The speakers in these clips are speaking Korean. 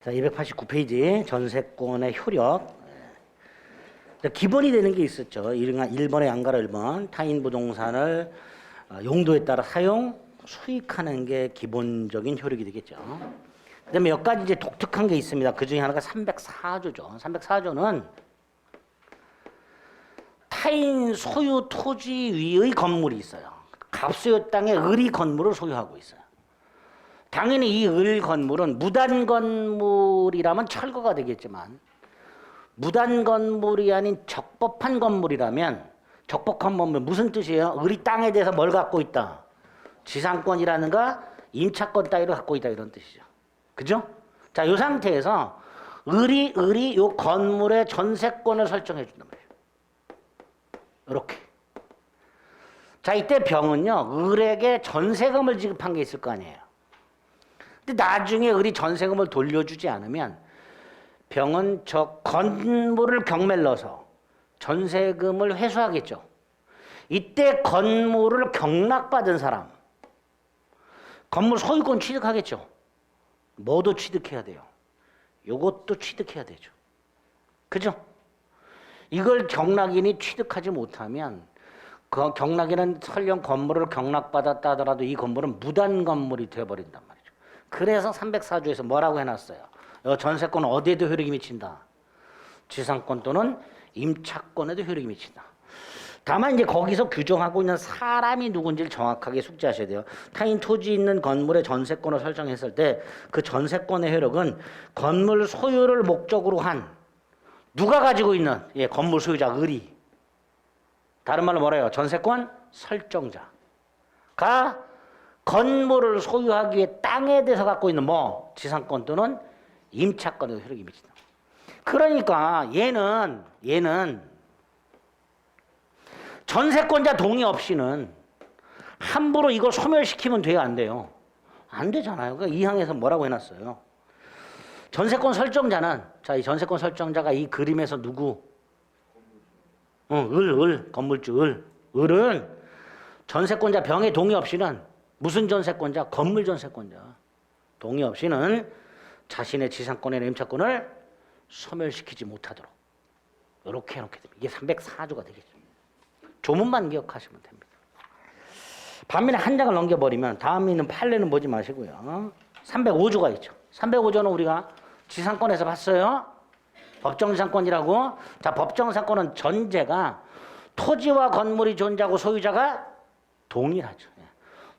자, 289페이지 전세권의 효력. 기본이 되는 게 있었죠. 1번의 양가로 1번 타인 부동산을 용도에 따라 사용, 수익하는 게 기본적인 효력이 되겠죠. 그 다음에 몇 가지 이제 독특한 게 있습니다. 그 중에 하나가 304조죠. 304조는 타인 소유 토지 위의 건물이 있어요. 갑소유 땅에 을이 건물을 소유하고 있어요. 당연히 이 을 건물은 무단 건물이라면 철거가 되겠지만 무단 건물이 아닌 적법한 건물이라면 적법한 건물 무슨 뜻이에요? 을이 땅에 대해서 뭘 갖고 있다? 지상권이라는가 임차권 따위를 갖고 있다 이런 뜻이죠. 그죠? 자, 이 상태에서 을이 요 건물의 전세권을 설정해 준단 말이에요. 이렇게. 자, 이때 병은요, 을에게 전세금을 지급한 게 있을 거 아니에요. 근데 나중에 을이 전세금을 돌려주지 않으면 병은 저 건물을 경매를 넣어서 전세금을 회수하겠죠. 이때 건물을 경락받은 사람, 건물 소유권 취득하겠죠. 뭐도 취득해야 돼요. 요것도 취득해야 되죠. 그죠? 이걸 경락인이 취득하지 못하면 그 경락인은 설령 건물을 경락받았다 하더라도 이 건물은 무단 건물이 되어버린단 말이죠. 그래서 304조에서 뭐라고 해놨어요? 전세권은 어디에도 효력이 미친다. 지상권 또는 임차권에도 효력이 미친다. 다만 이제 거기서 규정하고 있는 사람이 누군지를 정확하게 숙지하셔야 돼요. 타인 토지 있는 건물의 전세권을 설정했을 때 그 전세권의 효력은 건물 소유를 목적으로 한 누가 가지고 있는 건물 소유자 을이, 다른 말로 뭐래요? 전세권 설정자가 건물을 소유하기 위해 땅에 대해서 갖고 있는 지상권 또는 임차권에도 효력이 미친다. 그러니까 얘는 전세권자 동의 없이는 함부로 이걸 소멸시키면 돼요, 안 돼요? 안 되잖아요. 그러니까 이 항에서 뭐라고 해놨어요? 전세권 설정자는, 자, 이 전세권 설정자가 이 그림에서 누구? 건물주 을은 전세권자 병의 동의 없이는 무슨 전세권자? 건물 전세권자. 동의 없이는 자신의 지상권이나 임차권을 소멸시키지 못하도록 이렇게 해놓게 됩니다. 이게 304조가 되겠죠. 조문만 기억하시면 됩니다. 반면에 한 장을 넘겨버리면 다음에 있는 판례는 보지 마시고요. 305조가 있죠. 305조는 우리가 지상권에서 봤어요. 법정지상권이라고. 자, 법정지상권은 전제가 토지와 건물이 존재하고 소유자가 동일하죠.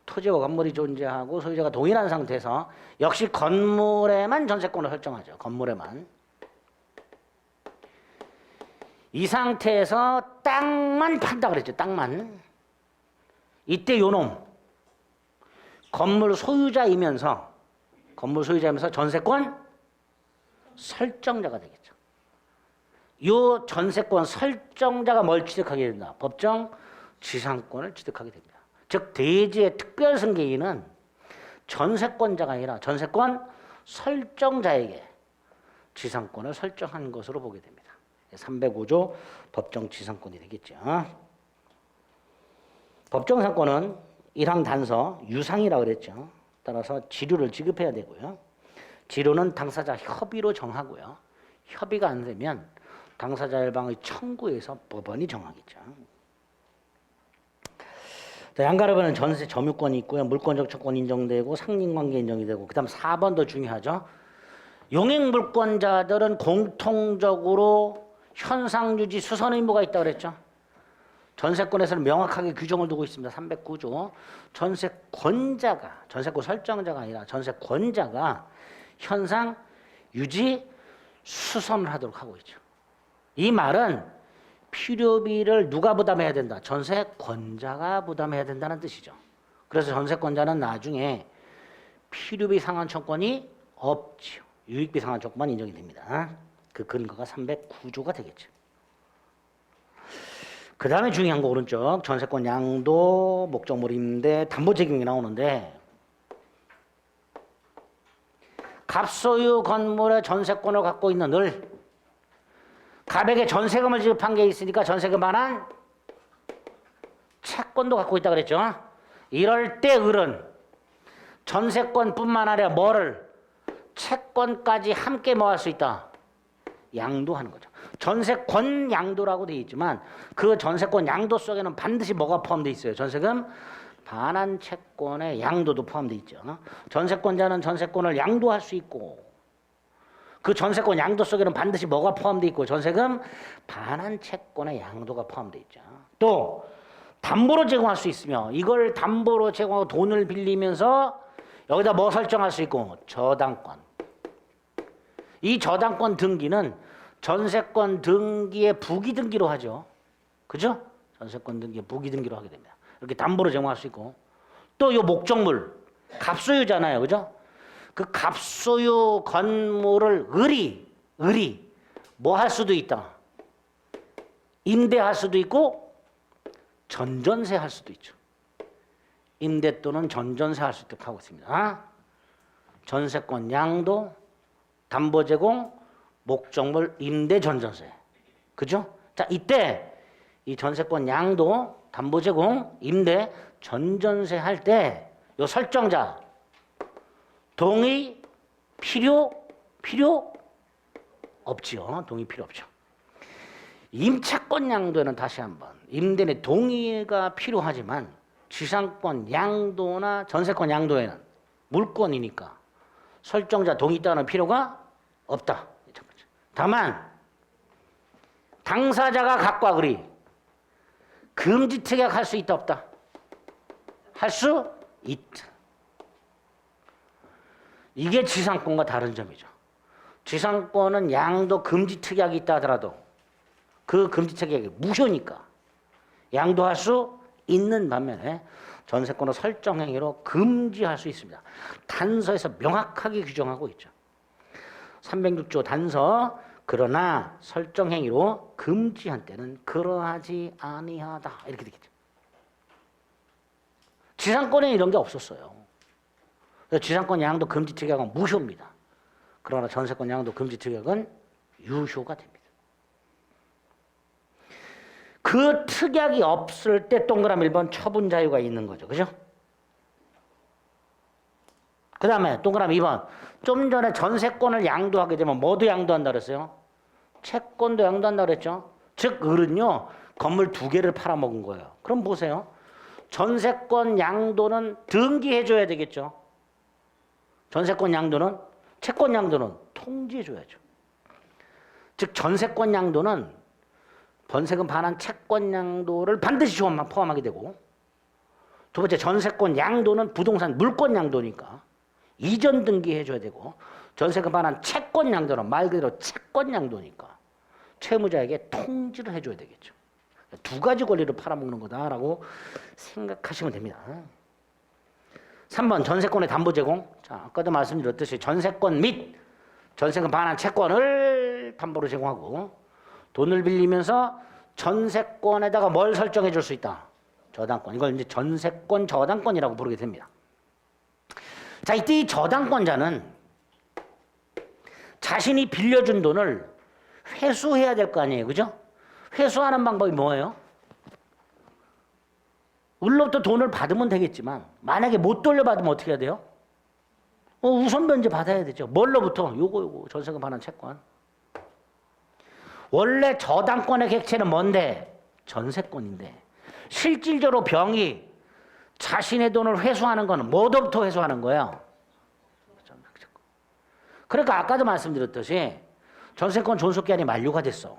토지와 건물이 존재하고 소유자가 동일한 상태에서 역시 건물에만 전세권을 설정하죠. 건물에만. 이 상태에서 땅만 판다 그랬죠. 땅만. 이때 요놈 건물 소유자이면서 전세권 설정자가 되겠죠. 요 전세권 설정자가 뭘 취득하게 된다? 법정 지상권을 취득하게 됩니다. 즉 대지의 특별승계인은 전세권자가 아니라 전세권 설정자에게 지상권을 설정한 것으로 보게 됩니다. 305조 법정 지상권이 되겠죠. 법정상권은 1항 단서 유상이라고 그랬죠. 따라서 지료를 지급해야 되고요. 지료는 당사자 협의로 정하고요. 협의가 안 되면 당사자 일방의 청구에서 법원이 정하겠죠. 양가로변은 전세 점유권이 있고요. 물권적 처권 인정되고 상린관계 인정이 되고, 그 다음 4번 더 중요하죠. 용익물권자들은 공통적으로 현상유지 수선 의무가 있다고 그랬죠. 전세권에서는 명확하게 규정을 두고 있습니다. 309조. 전세권자가, 전세권 설정자가 아니라 전세권자가 현상 유지 수선을 하도록 하고 있죠. 이 말은 필요비를 누가 부담해야 된다? 전세권자가 부담해야 된다는 뜻이죠. 그래서 전세권자는 나중에 필요비 상환 청권이 없지요. 유익비 상환 청권만 인정이 됩니다. 그 근거가 309조가 되겠죠. 그 다음에 중요한 거 오른쪽 전세권 양도, 목적물 임대, 담보 책임이 나오는데, 갑소유 건물의 전세권을 갖고 있는 을, 갑에게 전세금을 지급한 게 있으니까 전세금 반환 채권도 갖고 있다 그랬죠. 이럴 때 을은 전세권뿐만 아니라 뭐를 채권까지 함께 뭐 할 수 있다? 양도하는 거죠. 전세권 양도라고 되어 있지만 그 전세권 양도 속에는 반드시 뭐가 포함되어 있어요? 전세금 반환 채권의 양도도 포함되어 있죠. 전세권자는 전세권을 양도할 수 있고 그 전세권 양도 속에는 반드시 뭐가 포함되어 있고 전세금 반환 채권의 양도가 포함되어 있죠. 또 담보로 제공할 수 있으며 이걸 담보로 제공하고 돈을 빌리면서 여기다 뭐 설정할 수 있고 저당권. 이 저당권 등기는 전세권 등기의 부기 등기로 하죠. 그죠? 전세권 등기의 부기 등기로 하게 됩니다. 이렇게 담보로 제공할 수 있고 또 이 목적물 갑소유잖아요. 그죠? 그 갑소유 건물을 을이 뭐 할 수도 있다. 임대할 수도 있고 전전세 할 수도 있죠. 임대 또는 전전세 할 수 있도록 하고 있습니다. 전세권 양도, 담보 제공, 목적물 임대 전전세. 그죠? 자, 이때 이 전세권 양도, 담보 제공, 임대, 전전세 할 때 요 설정자 동의 필요 없지요. 동의 필요 없죠. 임차권 양도에는 다시 한번 임대인의 동의가 필요하지만 지상권 양도나 전세권 양도에는 물권이니까 설정자 동의 따는 필요가 없다. 다만 당사자가 각과 그리 금지 특약할 수 있다 없다? 할 수 있다. 이게 지상권과 다른 점이죠. 지상권은 양도 금지 특약이 있다 하더라도 그 금지 특약이 무효니까 양도할 수 있는 반면에 전세권은 설정행위로 금지할 수 있습니다. 단서에서 명확하게 규정하고 있죠. 306조 단서 그러나 설정행위로 금지한 때는 그러하지 아니하다 이렇게 되겠죠. 지상권에 이런 게 없었어요. 지상권 양도 금지 특약은 무효입니다. 그러나 전세권 양도 금지 특약은 유효가 됩니다. 그 특약이 없을 때 동그라미 1번 처분 자유가 있는 거죠. 그죠? 그 다음에 동그라미 2번 좀 전에 전세권을 양도하게 되면 뭐도 양도한다 그랬어요? 채권도 양도한다 그랬죠? 즉 을은요 건물 2개를 팔아먹은 거예요. 그럼 보세요. 전세권 양도는 등기해줘야 되겠죠. 전세권 양도는 채권 양도는 통지해줘야죠. 즉 전세권 양도는 번세금 반환 채권 양도를 반드시 포함하게 되고 두 번째 전세권 양도는 부동산 물권 양도니까 이전 등기해줘야 되고 전세금 반환 채권 양도는 말 그대로 채권 양도니까 채무자에게 통지를 해줘야 되겠죠. 두 가지 권리를 팔아먹는 거다라고 생각하시면 됩니다. 3번 전세권의 담보 제공. 자, 아까도 말씀드렸듯이 전세권 및 전세금 반환 채권을 담보로 제공하고 돈을 빌리면서 전세권에다가 뭘 설정해 줄 수 있다? 저당권. 이걸 이제 전세권 저당권이라고 부르게 됩니다. 자, 이때 이 저당권자는 자신이 빌려준 돈을 회수해야 될 거 아니에요. 그죠? 회수하는 방법이 뭐예요? 을로부터 돈을 받으면 되겠지만 만약에 못 돌려받으면 어떻게 해야 돼요? 우선 변제 받아야 되죠. 뭘로부터? 요거 전세금 반환 채권. 원래 저당권의 객체는 뭔데? 전세권인데 실질적으로 병이 자신의 돈을 회수하는 거는 뭐로부터 회수하는 거예요? 그러니까 아까도 말씀드렸듯이 전세권 존속기한이 만료가 됐어.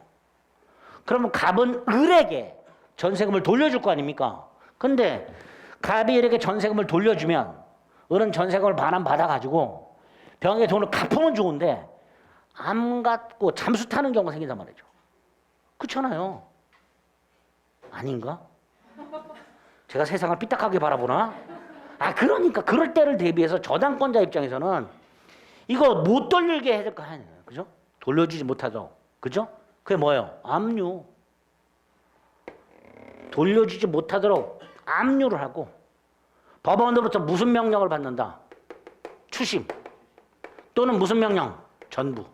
그러면 갑은 을에게 전세금을 돌려줄 거 아닙니까? 근데 갑이 을에게 전세금을 돌려주면 을은 전세금을 반환 받아가지고 병에게 돈을 갚으면 좋은데 안 갚고 잠수 타는 경우가 생긴단 말이죠. 그렇잖아요. 아닌가? 제가 세상을 삐딱하게 바라보나? 그러니까 그럴 때를 대비해서 저당권자 입장에서는 이거 못 돌리게 해야 될 거 아니에요. 그죠? 돌려주지 못하죠. 그죠? 그게 뭐예요? 압류. 돌려주지 못하도록 압류를 하고 법원으로부터 무슨 명령을 받는다? 추심. 또는 무슨 명령? 전부.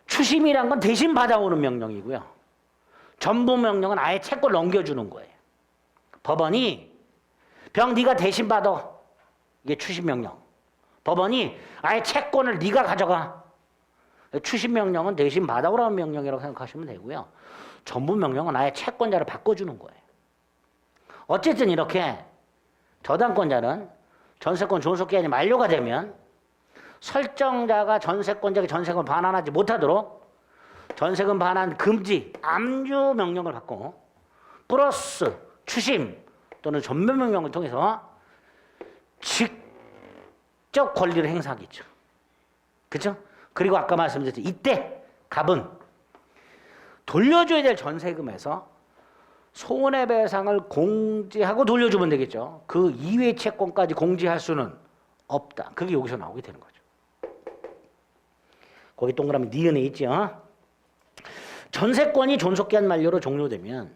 추심이란 건 대신 받아오는 명령이고요. 전부 명령은 아예 채권을 넘겨주는 거예요. 법원이 병 네가 대신 받아. 이게 추심 명령. 법원이 아예 채권을 네가 가져가. 추심 명령은 대신 받아오라는 명령이라고 생각하시면 되고요. 전부 명령은 아예 채권자를 바꿔주는 거예요. 어쨌든 이렇게 저당권자는 전세권 존속기한이 만료가 되면 설정자가 전세권자에게 전세금을 반환하지 못하도록 전세금 반환 금지 압류 명령을 받고 플러스 추심 또는 전면 명령을 통해서 직접 권리를 행사하겠죠. 그렇죠? 그리고 아까 말씀드렸듯이 이때 갑은 돌려줘야 될 전세금에서 손해배상을 공제하고 돌려주면 되겠죠. 그 이외의 채권까지 공제할 수는 없다. 그게 여기서 나오게 되는 거죠. 거기 동그라미 니은에 있죠. 전세권이 존속기한 만료로 종료되면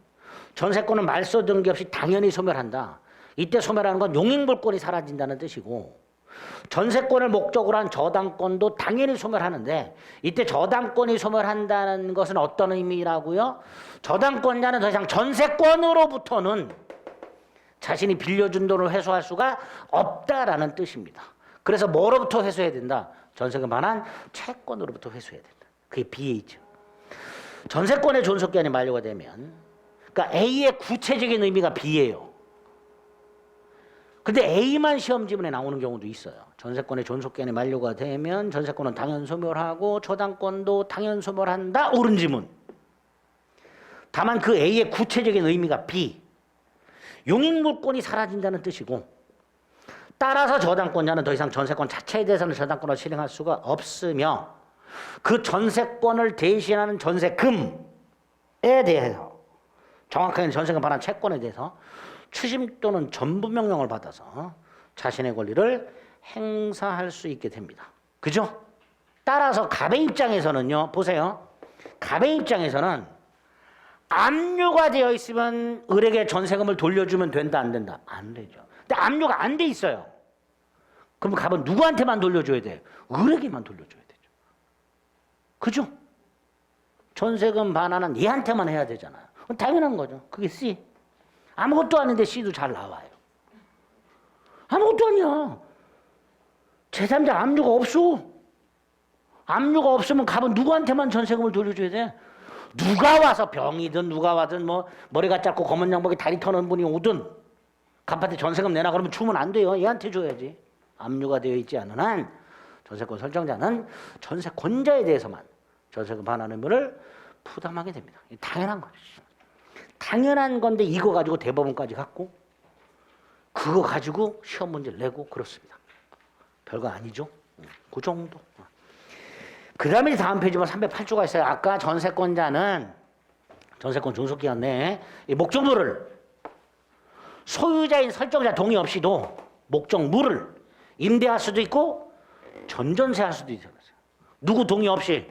전세권은 말소 등기 없이 당연히 소멸한다. 이때 소멸하는 건 용익물권이 사라진다는 뜻이고 전세권을 목적으로 한 저당권도 당연히 소멸하는데 이때 저당권이 소멸한다는 것은 어떤 의미라고요? 저당권자는 더 이상 전세권으로부터는 자신이 빌려준 돈을 회수할 수가 없다라는 뜻입니다. 그래서 뭐로부터 회수해야 된다? 전세금 반환 채권으로부터 회수해야 된다. 그게 B에 있죠. 전세권의 존속기한이 만료가 되면 그러니까 A의 구체적인 의미가 B예요. 근데 A만 시험 지문에 나오는 경우도 있어요. 전세권의 존속기한이 만료가 되면 전세권은 당연 소멸하고 저당권도 당연 소멸한다. 옳은 지문. 다만 그 A의 구체적인 의미가 B. 용익물권이 사라진다는 뜻이고 따라서 저당권자는 더 이상 전세권 자체에 대해서는 저당권을 실행할 수가 없으며 그 전세권을 대신하는 전세금에 대해서 정확하게는 전세금 반환 채권에 대해서 추심 또는 전부 명령을 받아서 자신의 권리를 행사할 수 있게 됩니다. 그죠? 따라서 갑의 입장에서는요. 보세요. 갑의 입장에서는 압류가 되어 있으면 을에게 전세금을 돌려주면 된다 안 된다? 안 되죠. 근데 압류가 안 돼 있어요. 그럼 갑은 누구한테만 돌려줘야 돼요? 을에게만 돌려줘야 되죠. 그죠? 전세금 반환은 얘한테만 해야 되잖아요. 당연한 거죠. 그게 C. 아무것도 아닌데 C도 잘 나와요. 아무것도 아니야. 제3자 압류가 없어. 압류가 없으면 갑은 누구한테만 전세금을 돌려줘야 돼? 누가 와서 병이든 누가 와든 뭐 머리가 짧고 검은 양복에 다리 터는 분이 오든 갑한테 전세금 내놔 그러면 주면 안 돼요. 얘한테 줘야지. 압류가 되어 있지 않은 한 전세권 설정자는 전세권자에 대해서만 전세금 반환 의무를 부담하게 됩니다. 당연한 거죠. 당연한 건데 이거 가지고 대법원까지 갔고 그거 가지고 시험 문제를 내고 그렇습니다. 별거 아니죠. 그 정도. 그 다음에 다음 페이지만 308조가 있어요. 아까 전세권자는 전세권 존속기한 내에 목적물을 소유자인 설정자 동의 없이도 목적물을 임대할 수도 있고 전전세할 수도 있어요. 누구 동의 없이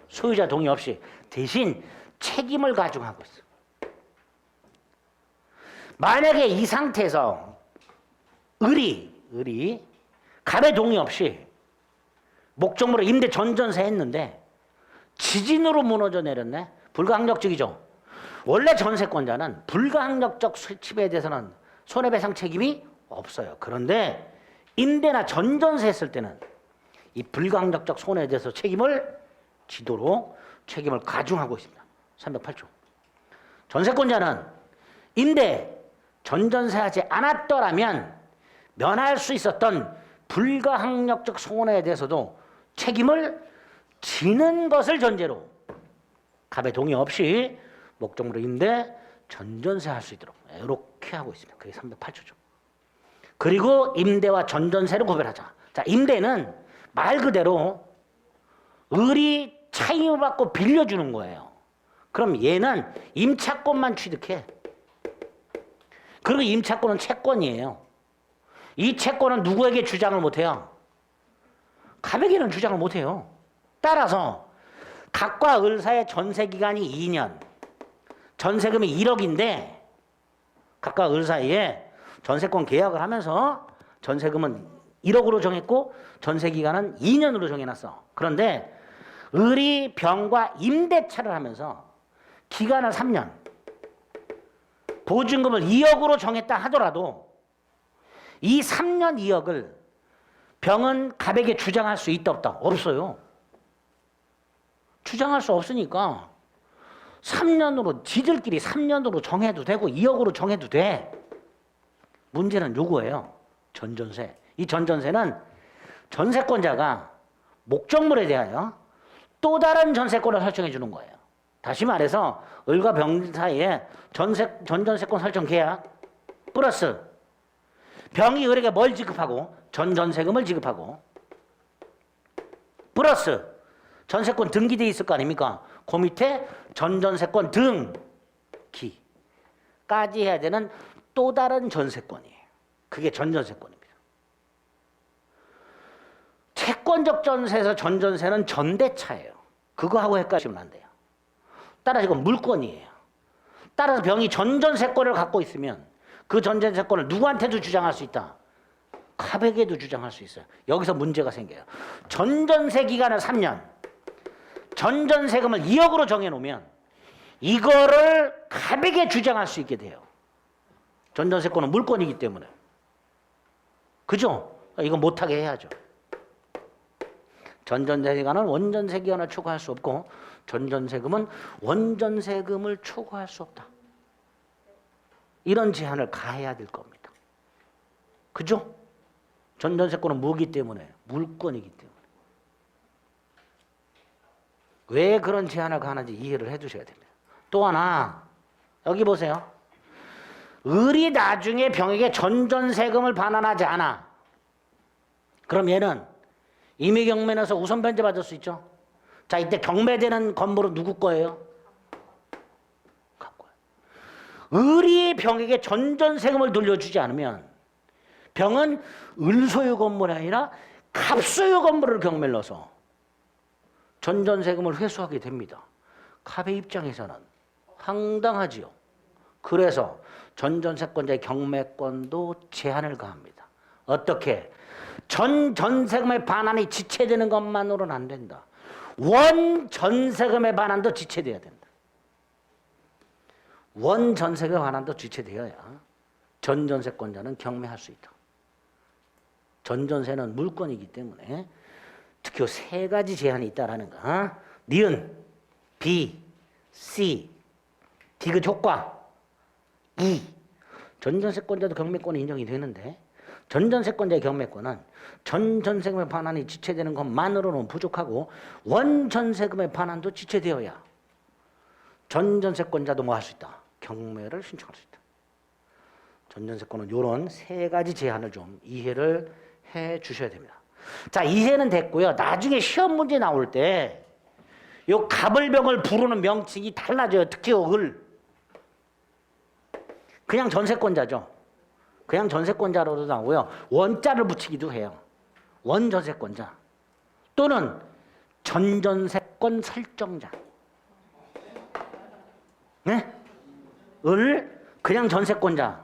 소유자 동의 없이 대신 책임을 가중하고 있어요. 만약에 이 상태에서 을이 갑의 동의 없이 목적물을 임대 전전세 했는데 지진으로 무너져 내렸네. 불가항력적이죠. 원래 전세권자는 불가항력적 침해에 대해서는 손해배상 책임이 없어요. 그런데 임대나 전전세 했을 때는 이 불가항력적 손해에 대해서 책임을 지도록 책임을 가중하고 있습니다. 308조. 전세권자는 임대 전전세하지 않았더라면 면할 수 있었던 불가항력적 손해에 대해서도 책임을 지는 것을 전제로 갑의 동의 없이 목적물을 임대 전전세 할 수 있도록 이렇게 하고 있습니다. 그게 308조죠. 그리고 임대와 전전세를 구별하자. 자, 임대는 말 그대로 을이 차임을 받고 빌려주는 거예요. 그럼 얘는 임차권만 취득해. 그리고 임차권은 채권이에요. 이 채권은 누구에게 주장을 못해요? 갑에게는 주장을 못해요. 따라서 갑과 을 사이의 전세기간이 2년, 전세금이 1억인데 갑과 을 사이에 전세권 계약을 하면서 전세금은 1억으로 정했고 전세기간은 2년으로 정해놨어. 그런데 을이 병과 임대차를 하면서 기간을 3년, 보증금을 2억으로 정했다 하더라도 이 3년 2억을 병은 갑에게 주장할 수 있다 없다? 없어요. 주장할 수 없으니까 3년으로 지들끼리 3년으로 정해도 되고 2억으로 정해도 돼. 문제는 요거예요. 전전세. 이 전전세는 전세권자가 목적물에 대하여 또 다른 전세권을 설정해 주는 거예요. 다시 말해서 을과 병 사이에 전전세권 설정 계약 플러스 병이 을에게 뭘 지급하고 전전세금을 지급하고 플러스 전세권 등기돼 있을 거 아닙니까? 그 밑에 전전세권 등기까지 해야 되는 또 다른 전세권이에요. 그게 전전세권입니다. 채권적 전세에서 전전세는 전대차예요. 그거하고 헷갈리시면 안 돼요. 따라서 이건 물권이에요. 따라서 병이 전전세권을 갖고 있으면 그 전전세권을 누구한테도 주장할 수 있다. 갑에게도 주장할 수 있어요. 여기서 문제가 생겨요. 전전세 기간은 3년. 전전세금을 2억으로 정해놓으면 이거를 갑에게 주장할 수 있게 돼요. 전전세권은 물권이기 때문에. 그죠? 이거 못하게 해야죠. 전전세 기간은 원전세 기간을 초과할 수 없고 전전세금은 원전세금을 초과할 수 없다. 이런 제한을 가해야 될 겁니다. 그죠? 전전세권은 뭐기 때문에? 물권이기 때문에. 왜 그런 제한을 가하는지 이해를 해 주셔야 됩니다. 또 하나 여기 보세요. 을이 나중에 병에게 전전세금을 반환하지 않아. 그럼 얘는 임의경매에서 우선 변제받을 수 있죠. 자, 이때 경매되는 건물은 누구 거예요? 갑 거예요. 을이 병에게 전전세금을 돌려주지 않으면 병은 을 소유 건물이 아니라 갑 소유 건물을 경매를 넣어서 전전세금을 회수하게 됩니다. 갑의 입장에서는 황당하지요. 그래서 전전세권자의 경매권도 제한을 가합니다. 어떻게? 전세금의 반환이 지체되는 것만으로는 안 된다. 원전세금의 반환도 지체돼야 된다. 원전세금의 반환도 지체되어야 전전세권자는 경매할 수 있다. 전전세는 물권이기 때문에 특히 세 가지 제한이 있다라는 거. 니은, 비, 씨, 디귿 효과, 이. 전전세권자도 경매권이 인정이 되는데 전전세권자의 경매권은 전전세금의 반환이 지체되는 것만으로는 부족하고 원전세금의 반환도 지체되어야 전전세권자도 뭐 할 수 있다? 경매를 신청할 수 있다. 전전세권은 이런 세 가지 제한을 좀 이해를 해 주셔야 됩니다. 자, 이해는 됐고요. 나중에 시험 문제 나올 때 요 갑을병을 부르는 명칭이 달라져요. 특히 을. 그냥 전세권자죠. 그냥 전세권자로도 나오고요. 원자를 붙이기도 해요. 원전세권자 또는 전전세권 설정자. 네? 을 그냥 전세권자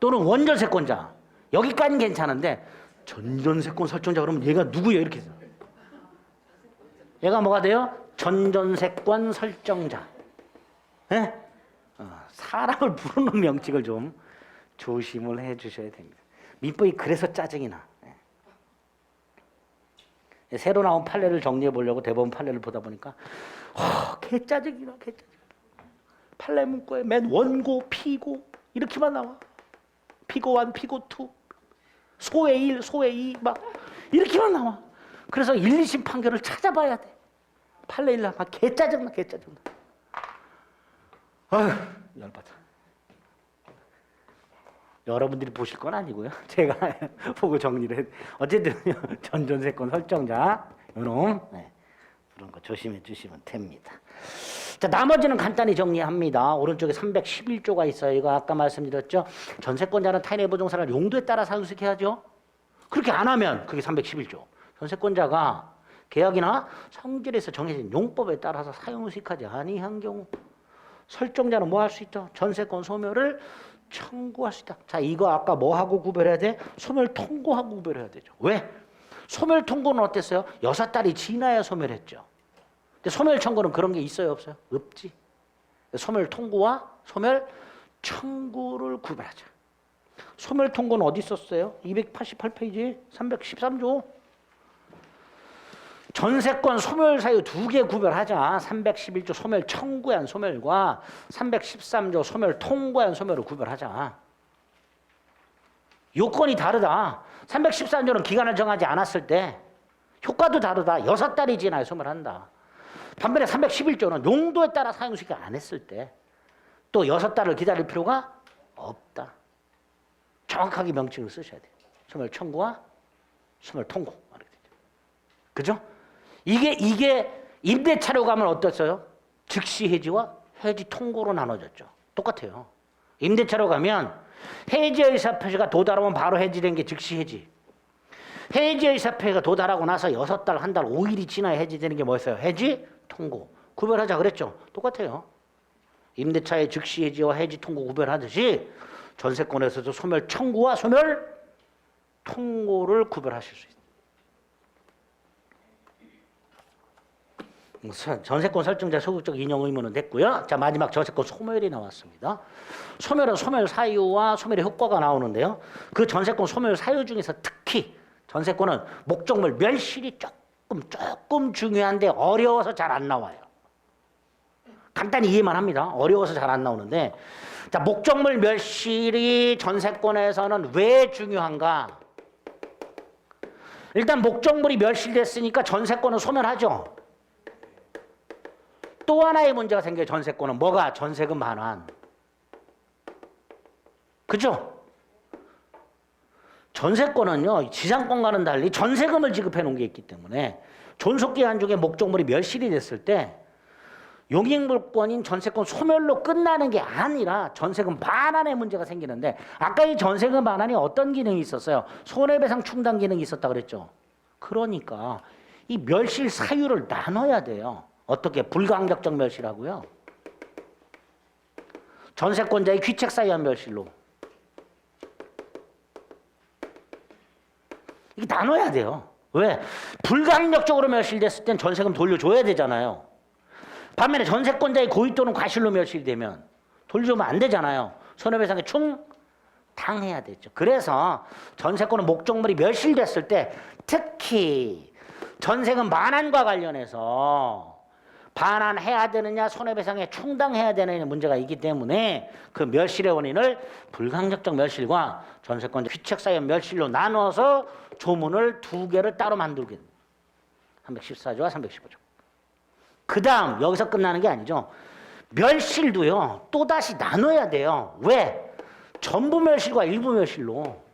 또는 원전세권자. 여기까지는 괜찮은데 전전세권 설정자 그러면 얘가 누구예요? 이렇게 해서. 얘가 뭐가 돼요? 전전세권 설정자. 네? 사람을 부르는 명칭을 좀 조심을 해 주셔야 됩니다. 민법이 그래서 짜증이 나. 새로 나온 판례를 정리해 보려고 대법원 판례를 보다 보니까 개짜증이나 개짜증. 판례 문구에 맨 원고, 피고 이렇게만 나와. 피고 1, 피고 2, 소외 1, 소외 2 막 이렇게만 나와. 그래서 1, 2심 판결을 찾아봐야 돼. 판례 1날 막 개짜증나 개짜증나. 아휴 열받아. 여러분들이 보실 건 아니고요. 제가 보고 정리를 해. 어쨌든 전전세권 설정자 요놈 그런 거 조심해 주시면 됩니다. 자, 나머지는 간단히 정리합니다. 오른쪽에 311조가 있어요. 이거 아까 말씀드렸죠. 전세권자는 타인의 부동산을 용도에 따라 상속해야죠. 그렇게 안 하면 그게 311조. 전세권자가 계약이나 성질에서 정해진 용법에 따라서 사용의식하지 아니한 경우 설정자는 뭐 할 수 있죠? 전세권 소멸을 청구할 수 있다. 자, 이거 아까 뭐 하고 구별해야 돼? 소멸 통고하고 구별해야 되죠. 왜? 소멸 통고는 어땠어요? 여사 딸이 지나야 소멸했죠. 근데 소멸 청구는 그런 게 있어요, 없어요? 없지. 소멸 통고와 소멸 청구를 구별하자. 소멸 통고는 어디 있었어요? 288페이지 313조. 전세권 소멸 사유 두 개 구별하자. 311조 소멸 청구한 소멸과 313조 소멸 통고한 소멸을 구별하자. 요건이 다르다. 313조는 기간을 정하지 않았을 때 효과도 다르다. 6달이 지나야 소멸한다. 반면에 311조는 용도에 따라 사용시켜 안 했을 때 또 6달을 기다릴 필요가 없다. 정확하게 명칭을 쓰셔야 돼요. 소멸 청구와 소멸 통고. 그죠? 이게 임대차로 가면 어떻어요? 즉시 해지와 해지 통고로 나눠졌죠. 똑같아요. 임대차로 가면 해지 의사표시가 도달하면 바로 해지된 게 즉시 해지. 해지 의사표시가 도달하고 나서 6달, 한 달, 5일이 지나야 해지되는 게 뭐였어요? 해지 통고. 구별하자 그랬죠. 똑같아요. 임대차의 즉시 해지와 해지 통고 구별하듯이 전세권에서도 소멸 청구와 소멸 통고를 구별하실 수 있습니다. 전세권 설정자 소극적 인용 의무는 됐고요. 자, 마지막 전세권 소멸이 나왔습니다. 소멸은 소멸 사유와 소멸의 효과가 나오는데요. 그 전세권 소멸 사유 중에서 특히 전세권은 목적물 멸실이 조금 중요한데 어려워서 잘 안 나와요. 간단히 이해만 합니다. 어려워서 잘 안 나오는데, 자, 목적물 멸실이 전세권에서는 왜 중요한가? 일단 목적물이 멸실됐으니까 전세권은 소멸하죠. 또 하나의 문제가 생겨요. 전세권은 뭐가? 전세금 반환. 그죠? 전세권은요, 지상권과는 달리 전세금을 지급해 놓은 게 있기 때문에 존속기간 중에 목적물이 멸실이 됐을 때 용익물권인 전세권 소멸로 끝나는 게 아니라 전세금 반환의 문제가 생기는데, 아까 이 전세금 반환이 어떤 기능이 있었어요? 손해배상 충당 기능이 있었다 그랬죠. 그러니까 이 멸실 사유를 나눠야 돼요. 어떻게? 불가항력적 멸실하고요, 전세권자의 귀책 사유한 멸실로. 이게 나눠야 돼요. 왜? 불가항력적으로 멸실됐을 땐 전세금 돌려줘야 되잖아요. 반면에 전세권자의 고의 또는 과실로 멸실되면 돌려주면 안 되잖아요. 손해배상에 충당해야 되죠. 그래서 전세권은 목적물이 멸실됐을 때 특히 전세금 반환과 관련해서 반환해야 되느냐 손해배상에 충당해야 되느냐 문제가 있기 때문에 그 멸실의 원인을 불가항력적 멸실과 전세권자 귀책사유 멸실로 나눠서 조문을 두 개를 따로 만들게 됩니다. 314조와 315조. 그 다음 여기서 끝나는 게 아니죠. 멸실도요 또다시 나눠야 돼요. 왜? 전부 멸실과 일부 멸실로.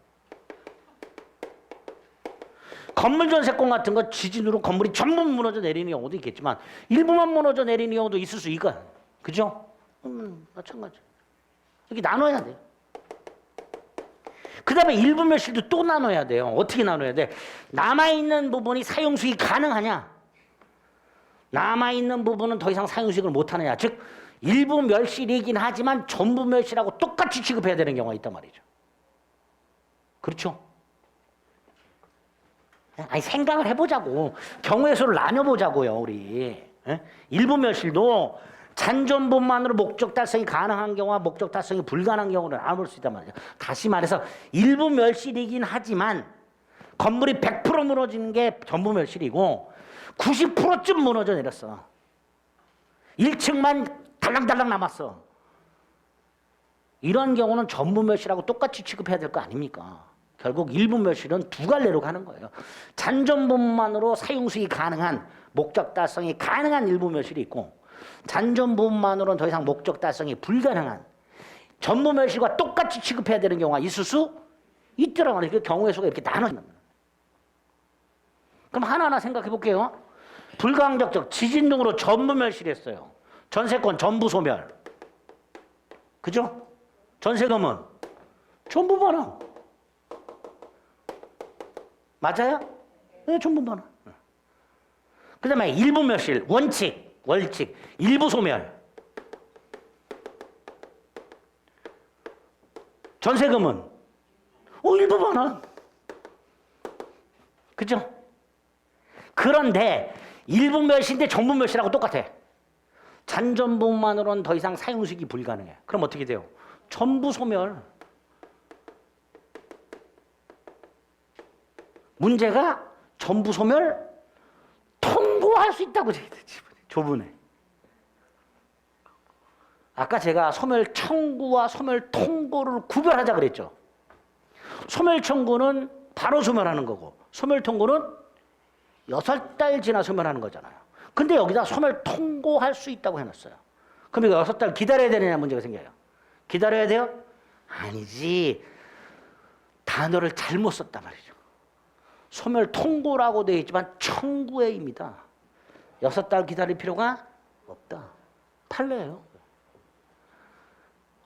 건물 전세권 같은 거 지진으로 건물이 전부 무너져 내리는 경우도 있겠지만 일부만 무너져 내리는 경우도 있을 수 있거든. 그죠? 마찬가지. 이렇게 나눠야 돼요. 그 다음에 일부 멸실도 또 나눠야 돼요. 어떻게 나눠야 돼? 남아있는 부분이 사용수익이 가능하냐? 남아있는 부분은 더 이상 사용수익을 못하느냐? 즉 일부 멸실이긴 하지만 전부 멸실하고 똑같이 취급해야 되는 경우가 있단 말이죠. 그렇죠? 아니 생각을 해보자고. 경우의 수를 나눠보자고요. 우리. 일부 멸실도 잔존분만으로 목적 달성이 가능한 경우와 목적 달성이 불가능한 경우를 나눌 수 있단 말이죠. 다시 말해서 일부 멸실이긴 하지만 건물이 100% 무너지는 게 전부 멸실이고 90%쯤 무너져 내렸어. 1층만 달랑달랑 남았어. 이런 경우는 전부 멸실하고 똑같이 취급해야 될 거 아닙니까? 결국 일부 멸실은 두 갈래로 가는 거예요. 잔존분만으로 사용수익이 가능한 목적 달성이 가능한 일부 멸실이 있고 잔존분만으로는 더 이상 목적 달성이 불가능한 전부 멸실과 똑같이 취급해야 되는 경우가 있을 수 있더라고요. 그 경우의 수가 이렇게 나눠집니다. 그럼 하나하나 생각해 볼게요. 불가항력적 지진 등으로 전부 멸실했어요. 전세권 전부 소멸. 그죠? 전세금은 전부 반환. 맞아요? 네, 전부 반환. 그 다음에 일부 멸실, 원칙, 월칙, 일부 소멸. 전세금은 일부 반환. 그죠? 그런데 일부 멸실인데 전부 멸실하고 똑같아. 잔존분만으로는 더 이상 사용수익이 불가능해. 그럼 어떻게 돼요? 전부 소멸. 문제가 전부 소멸 통고할 수 있다고 얘기했지. 조문에. 아까 제가 소멸 청구와 소멸 통고를 구별하자 그랬죠. 소멸 청구는 바로 소멸하는 거고 소멸 통고는 6달 지나 소멸하는 거잖아요. 근데 여기다 소멸 통고할 수 있다고 해놨어요. 그럼 이거 6달 기다려야 되느냐 문제가 생겨요. 기다려야 돼요? 아니지. 단어를 잘못 썼단 말이죠. 소멸 통고라고 되어 있지만 청구해입니다. 6달 기다릴 필요가 없다. 판례예요.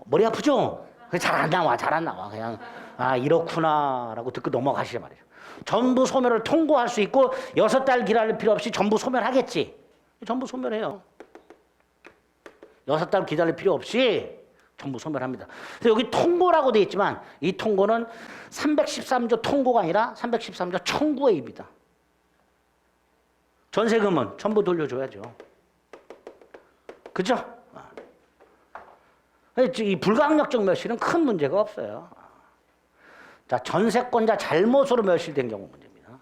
머리 아프죠? 잘 안 나와, 잘 안 나와. 그냥 아 이렇구나라고 듣고 넘어가시죠 말이죠. 전부 소멸을 통고할 수 있고 6달 기다릴 필요 없이 전부 소멸하겠지. 전부 소멸해요. 6달 기다릴 필요 없이 전부 소멸합니다. 그래서 여기 통고라고 되어 있지만 이 통고는 313조 통고가 아니라 313조 청구해입니다. 전세금은 전부 돌려줘야죠. 그죠? 이 불가항력적 멸실은 큰 문제가 없어요. 자, 전세권자 잘못으로 멸실된 경우 문제입니다.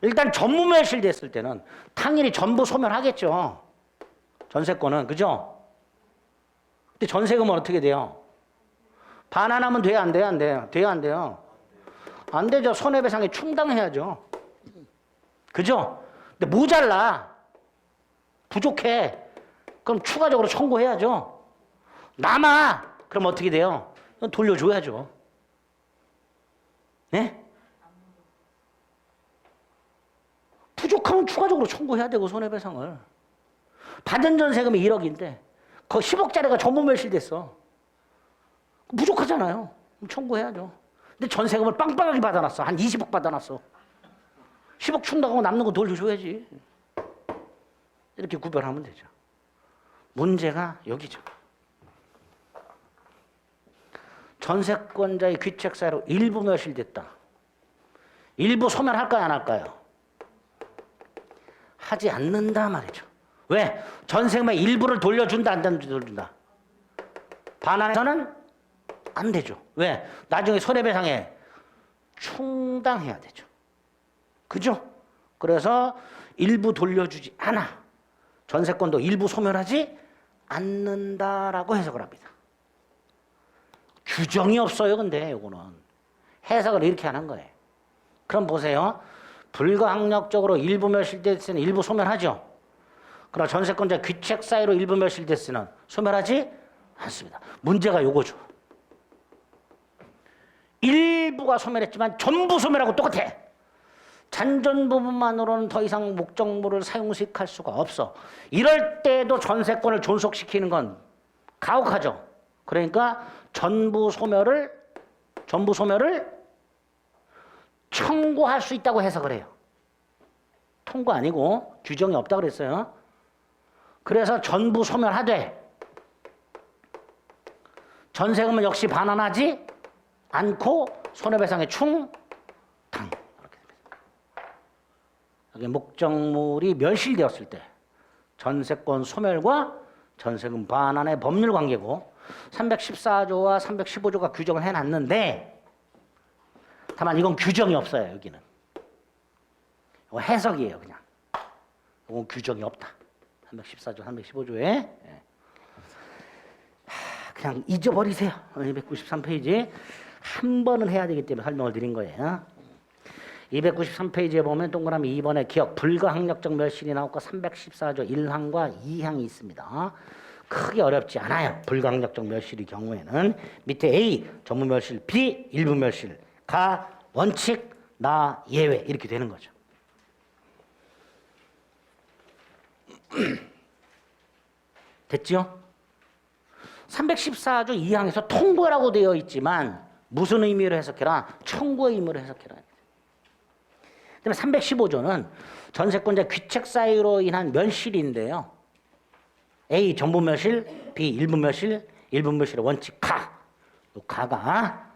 일단 전부 멸실됐을 때는 당연히 전부 소멸하겠죠. 전세권은 그죠? 근데 전세금은 어떻게 돼요? 반환하면 돼요, 안 돼요, 안 돼요? 돼요, 안 돼요? 안 되죠. 손해배상에 충당해야죠. 그죠? 근데 모자라, 부족해. 그럼 추가적으로 청구해야죠. 남아. 그럼 어떻게 돼요? 돌려줘야죠. 네? 부족하면 추가적으로 청구해야 되고 손해배상을. 받은 전세금이 1억인데 그 10억짜리가 전부 멸실됐어. 부족하잖아요. 그럼 청구해야죠. 근데 전세금을 빵빵하게 받아놨어. 한 20억 받아놨어. 10억 충당하고 남는 거 돌려줘야지. 이렇게 구별하면 되죠. 문제가 여기죠. 전세권자의 귀책 사유로 일부 멸실됐다. 일부 소멸할까요, 안 할까요? 하지 않는다 말이죠. 왜? 전세금의 일부를 돌려준다, 안 돌려준다? 반환해서는 안 되죠. 왜? 나중에 손해배상에 충당해야 되죠. 그죠? 그래서 일부 돌려주지 않아. 전세권도 일부 소멸하지 않는다라고 해석을 합니다. 규정이 없어요, 근데 이거는. 해석을 이렇게 하는 거예요. 그럼 보세요. 불가항력적으로 일부 멸실됐으면 일부 소멸하죠. 그러나 전세권자 귀책 사유로 일부 멸실됐으면 소멸하지 않습니다. 문제가 요거죠. 일부가 소멸했지만 전부 소멸하고 똑같아. 잔존 부분만으로는 더 이상 목적물을 사용식할 수가 없어. 이럴 때도 전세권을 존속시키는 건 가혹하죠. 그러니까 전부 소멸을 청구할 수 있다고 해석을 해요. 통고 아니고 규정이 없다 그랬어요. 그래서 전부 소멸하되 전세금은 역시 반환하지 않고 손해배상의 충당. 이렇게 됩니다. 여기 목적물이 멸실되었을 때 전세권 소멸과 전세금 반환의 법률 관계고 314조와 315조가 규정을 해놨는데 다만 이건 규정이 없어요. 여기는 이거 해석이에요. 그냥 이건 규정이 없다. 314조 315조에 그냥 잊어버리세요. 293페이지 한 번은 해야 되기 때문에 설명을 드린 거예요. 293페이지에 보면 동그라미 2번에 기억 불가항력적 멸실이 나오고 314조 1항과 2항이 있습니다. 크게 어렵지 않아요. 불가항력적 멸실의 경우에는 밑에 A 전부 멸실, B 일부 멸실, 가 원칙, 나 예외 이렇게 되는 거죠. 됐죠? 314조 2항에서 통고라고 되어 있지만 무슨 의미로 해석해라? 청구의 의미로 해석해라. 그다음에 315조는 전세권자 귀책 사유로 인한 멸실인데요. A 전부 멸실, B 일부 멸실, 일부 멸실의 원칙 가. 이 가가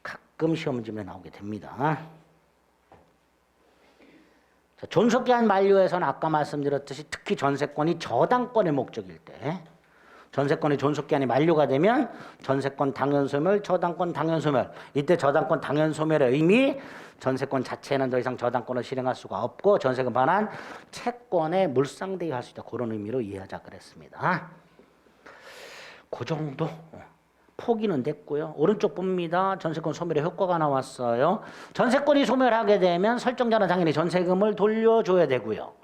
가끔 시험 문제에 나오게 됩니다. 자, 존속기한 만료에서는 아까 말씀드렸듯이 특히 전세권이 저당권의 목적일 때 전세권의 존속기한이 만료가 되면 전세권 당연소멸, 저당권 당연소멸. 이때 저당권 당연소멸의 의미, 전세권 자체는 더 이상 저당권을 실행할 수가 없고 전세금 반환 채권에 물상대유할 수 있다. 그런 의미로 이해하자 그랬습니다. 그 정도 포기는 됐고요. 오른쪽 봅니다. 전세권 소멸의 효과가 나왔어요. 전세권이 소멸하게 되면 설정자는 당연히 전세금을 돌려줘야 되고요.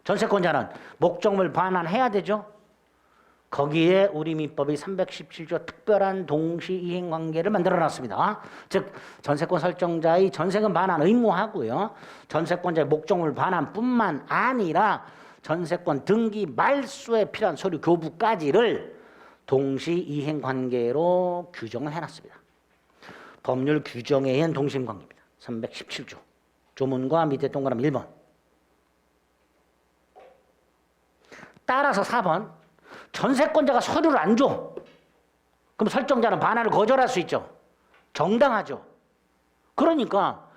전세권자는 목적물 반환해야 되죠. 거기에 우리 민법이 317조 특별한 동시이행관계를 만들어놨습니다. 즉 전세권 설정자의 전세금 반환 의무하고요. 전세권자의 목적물 반환뿐만 아니라 전세권 등기 말소에 필요한 서류 교부까지를 동시이행관계로 규정을 해놨습니다. 법률 규정에 의한 동시이행관계입니다. 317조 조문과 밑에 동그라미 1번. 따라서 4번. 전세권자가 서류를 안 줘. 그럼 설정자는 반환을 거절할 수 있죠. 정당하죠. 그러니까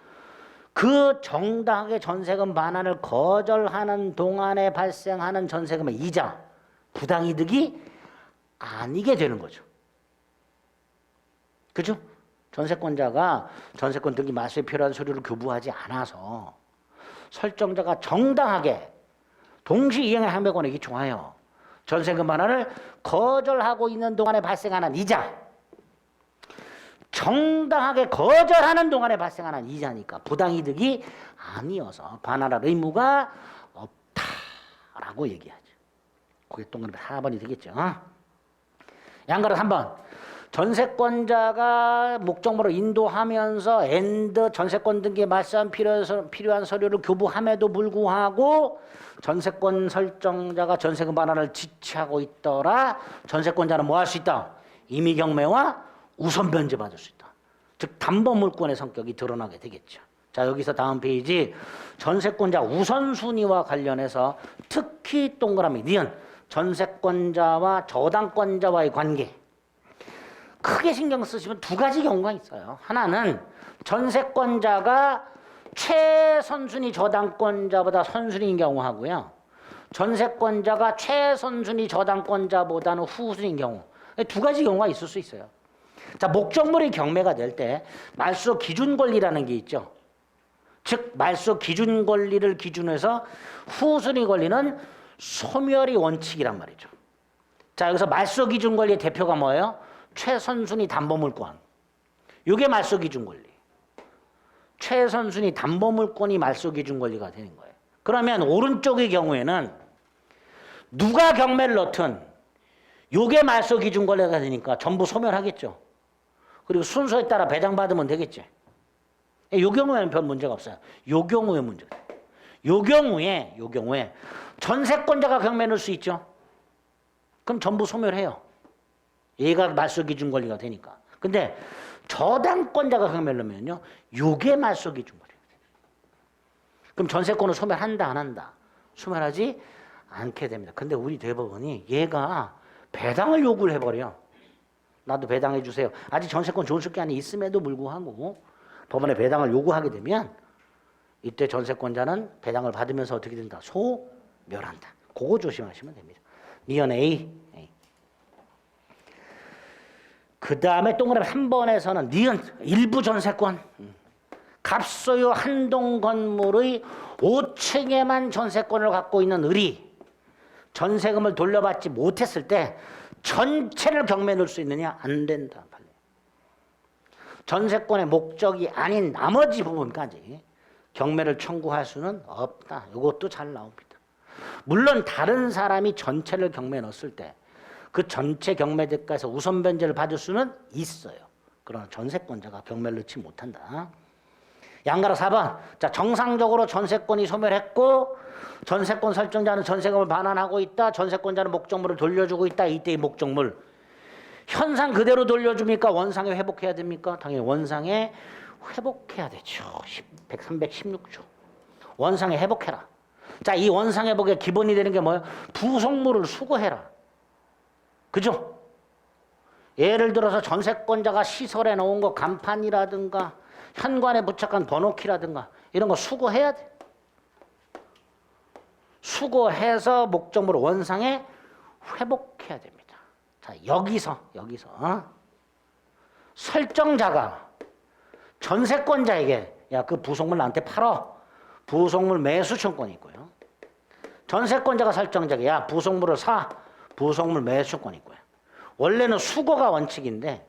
그 정당하게 전세금 반환을 거절하는 동안에 발생하는 전세금의 이자, 부당이득이 아니게 되는 거죠. 그죠? 전세권자가 전세권 등기 말소에 필요한 서류를 교부하지 않아서 설정자가 정당하게 동시이행의 항배권에 기초하여 전세금 반환을 거절하고 있는 동안에 발생하는 이자, 정당하게 거절하는 동안에 발생하는 이자니까 부당이득이 아니어서 반환할 의무가 없다라고 얘기하죠. 그게 동그라미 4번이 되겠죠. 양가로 3번. 전세권자가 목적물을 인도하면서 전세권 등기에 맞서한 필요한 서류를 교부함에도 불구하고 전세권 설정자가 전세금 반환을 지체하고 있더라. 전세권자는 뭐 할 수 있다? 임의 경매와 우선 변제 받을 수 있다. 즉 담보물권의 성격이 드러나게 되겠죠. 자, 여기서 다음 페이지 전세권자 우선순위와 관련해서 특히 동그라미 니은 전세권자와 저당권자와의 관계 크게 신경 쓰시면 두 가지 경우가 있어요. 하나는 전세권자가 최선순위 저당권자보다 선순위인 경우하고요. 전세권자가 최선순위 저당권자보다는 후순위인 경우. 두 가지 경우가 있을 수 있어요. 자, 목적물이 경매가 될 때 말소 기준 권리라는 게 있죠. 즉 말소 기준 권리를 기준해서 후순위 권리는 소멸이 원칙이란 말이죠. 자, 여기서 말소 기준 권리의 대표가 뭐예요? 최선순위 담보물권. 이게 말소 기준 권리. 최선순위 담보물권이 말소 기준 권리가 되는 거예요. 그러면 오른쪽의 경우에는 누가 경매를 넣든 이게 말소 기준 권리가 되니까 전부 소멸하겠죠. 그리고 순서에 따라 배당받으면 되겠지. 이 경우에는 별 문제가 없어요. 이 경우에 문제가. 이 경우에 전세권자가 경매 넣을 수 있죠. 그럼 전부 소멸해요. 얘가 말소 기준 권리가 되니까. 근데 저당권자가 경매를 넣으면요, 요게 말소 기준 권리가 돼요. 그럼 전세권을 소멸한다, 안 한다? 소멸하지 않게 됩니다. 근데 우리 대법원이 얘가 배당을 요구를 해버려. 나도 배당해 주세요. 아직 전세권 존속기한이 있음에도 불구하고 법원에 배당을 요구하게 되면 이때 전세권자는 배당을 받으면서 어떻게 된다? 소멸한다. 그거 조심하시면 됩니다. 니은 A. 그 다음에 동그라미 한 번에서는 니은 일부 전세권. 갑소유 한동 건물의 5층에만 전세권을 갖고 있는 을이 전세금을 돌려받지 못했을 때 전체를 경매에 넣을 수 있느냐? 안 된다. 전세권의 목적이 아닌 나머지 부분까지 경매를 청구할 수는 없다. 이것도 잘 나옵니다. 물론 다른 사람이 전체를 경매에 넣었을 때 그 전체 경매 대가에서 우선 변제를 받을 수는 있어요. 그러나 전세권자가 경매를 넣지 못한다. 양가로 4번. 자, 정상적으로 전세권이 소멸했고 전세권 설정자는 전세금을 반환하고 있다. 전세권자는 목적물을 돌려주고 있다. 이때의 목적물. 현상 그대로 돌려줍니까? 원상에 회복해야 됩니까? 당연히 원상에 회복해야 되죠. 316조. 원상에 회복해라. 자, 이 원상 회복의 기본이 되는 게 뭐예요? 부속물을 수거해라. 그죠? 예를 들어서 전세권자가 시설해 놓은 거 간판이라든가 현관에 부착한 번호키라든가 이런 거 수거해야 돼. 수거해서 목적물을 원상에 회복해야 됩니다. 자, 여기서 설정자가 전세권자에게 야, 그 부속물 나한테 팔어. 부속물 매수 청권이 있고요. 전세권자가 설정자에게 야, 부속물을 사. 부속물 매수 청권이 있고요. 원래는 수거가 원칙인데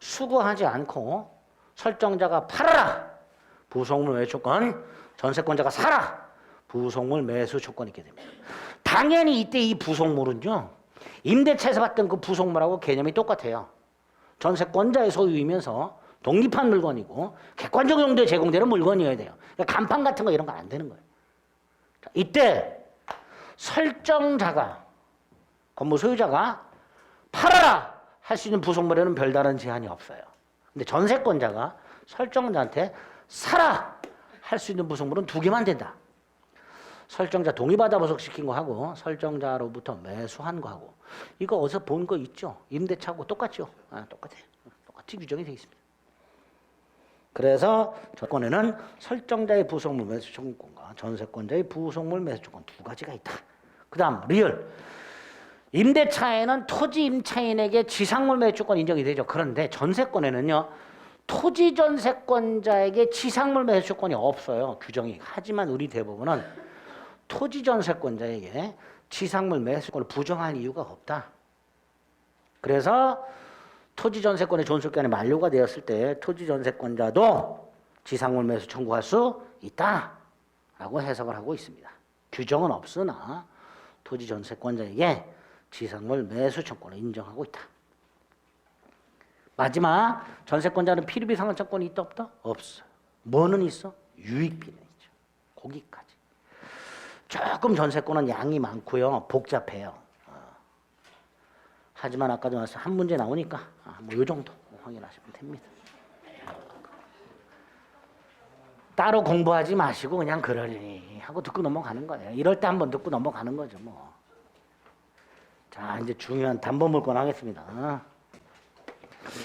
수거하지 않고 설정자가 팔아라. 부속물 매수 청권. 전세권자가 사라. 부속물 매수 청권이 있게 됩니다. 당연히 이때 이 부속물은요. 임대차에서 받던 그 부속물하고 개념이 똑같아요. 전세권자의 소유이면서 독립한 물건이고 객관적 용도에 제공되는 물건이어야 돼요. 그러니까 간판 같은 거 이런 건 안 되는 거예요. 자, 이때 설정자가 건물 소유자가 팔아라 할 수 있는 부속물에는 별다른 제한이 없어요. 근데 전세권자가 설정자한테 사라 할 수 있는 부속물은 2개만 된다. 설정자 동의받아 부속시킨 거 하고 설정자로부터 매수한 거 하고 이거 어디서 본 거 있죠? 임대차하고 똑같죠? 똑같아요. 똑같이 규정이 되어 있습니다. 그래서 조건에는 설정자의 부속물 매수 청구권과 전세권자의 부속물 매수 청구권 2가지가 있다. 그 다음 리얼. 임대차에는 토지 임차인에게 지상물 매수권 인정이 되죠. 그런데 전세권에는요. 토지 전세권자에게 지상물 매수권이 없어요. 규정이. 하지만 우리 대부분은 토지 전세권자에게 지상물 매수권을 부정할 이유가 없다. 그래서 토지 전세권의 존속기간이 만료가 되었을 때 토지 전세권자도 지상물 매수 청구할 수 있다라고 해석을 하고 있습니다. 규정은 없으나 토지 전세권자에게 지상물 매수 청구권을 인정하고 있다. 마지막 전세권자는 필요비 상환청권이 있다 없다? 없어. 뭐는 있어? 유익비는 있죠. 거기까지. 조금 전세권은 양이 많고요. 복잡해요. 하지만 아까도 말씀 한 문제 나오니까 뭐 요 정도 확인하시면 됩니다. 따로 공부하지 마시고 그냥 그러려니 하고 듣고 넘어가는 거예요. 이럴 때 한번 듣고 넘어가는 거죠. 뭐. 자, 이제 중요한 담보물권 하겠습니다.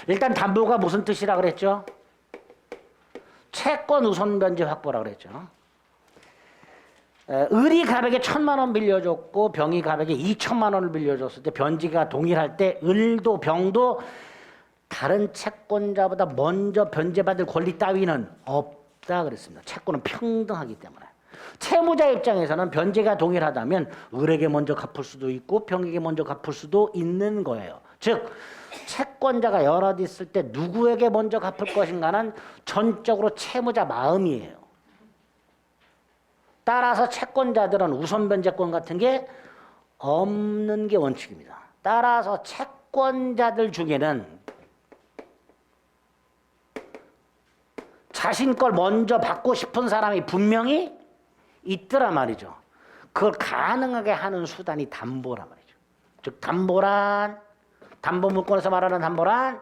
일단 담보가 무슨 뜻이라 그랬죠? 채권 우선 변제 확보라 그랬죠. 을이 갑에게 1,000만 원 빌려줬고 병이 갑에게 2,000만 원을 빌려줬을 때 변지가 동일할 때 을도 병도 다른 채권자보다 먼저 변제받을 권리 따위는 없다 그랬습니다. 채권은 평등하기 때문에. 채무자 입장에서는 변제가 동일하다면 을에게 먼저 갚을 수도 있고 병에게 먼저 갚을 수도 있는 거예요. 즉 채권자가 여럿 있을 때 누구에게 먼저 갚을 것인가는 전적으로 채무자 마음이에요. 따라서 채권자들은 우선 변제권 같은 게 없는 게 원칙입니다. 따라서 채권자들 중에는 자신 걸 먼저 받고 싶은 사람이 분명히 있더라 말이죠. 그걸 가능하게 하는 수단이 담보란 말이죠. 즉 담보란 담보물권에서 말하는 담보란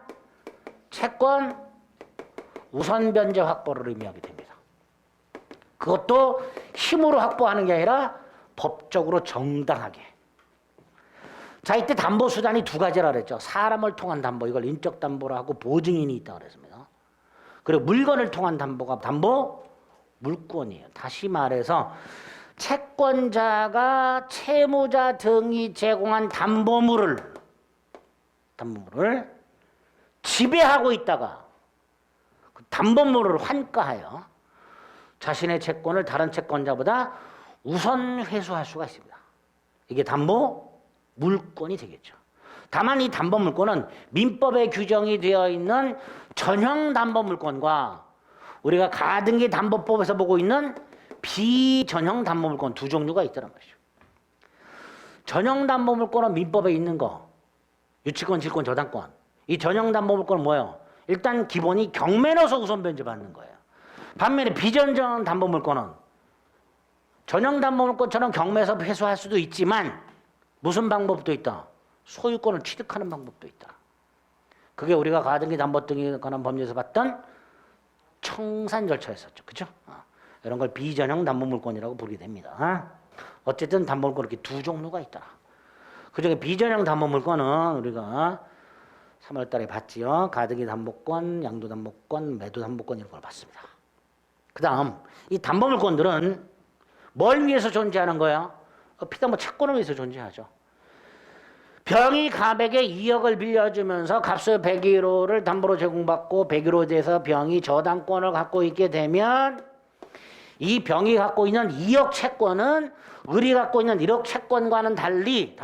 채권 우선 변제 확보를 의미하게 됩니다. 그것도 힘으로 확보하는 게 아니라 법적으로 정당하게. 자, 이때 담보 수단이 2가지라 그랬죠. 사람을 통한 담보, 이걸 인적 담보로 하고 보증인이 있다 그랬습니다. 그리고 물건을 통한 담보가 담보 물권이에요. 다시 말해서 채권자가 채무자 등이 제공한 담보물을 지배하고 있다가 그 담보물을 환가하여 자신의 채권을 다른 채권자보다 우선 회수할 수가 있습니다. 이게 담보 물권이 되겠죠. 다만 이 담보 물권은 민법에 규정이 되어 있는 전형 담보 물권과 우리가 가등기 담보법에서 보고 있는 비전형 담보 물권 2종류가 있다는 말이죠. 전형 담보 물권은 민법에 있는 거, 유치권, 질권, 저당권. 이 전형 담보 물권은 뭐예요? 일단 기본이 경매 넣어서 우선 변제 받는 거예요. 반면에 비전형 담보물권은 전형 담보물권처럼 경매에서 회수할 수도 있지만 무슨 방법도 있다. 소유권을 취득하는 방법도 있다. 그게 우리가 가등기 담보 등에 관한 법률에서 봤던 청산 절차였었죠. 그죠? 이런 걸 비전형 담보물권이라고 부르게 됩니다. 어쨌든 담보물권 이렇게 2종류가 있다. 그중에 비전형 담보물권은 우리가 3월 달에 봤지요. 가등기 담보권, 양도 담보권, 매도 담보권 이런 걸 봤습니다. 그 다음 이 담보물권들은 뭘 위해서 존재하는 거야? 피담보 채권을 위해서 존재하죠. 병이 갑에게 2억을 빌려주면서 갑수 101호를 담보로 제공받고 101호에 대해서 병이 저당권을 갖고 있게 되면 이 병이 갖고 있는 2억 채권은 을이 갖고 있는 1억 채권과는 달리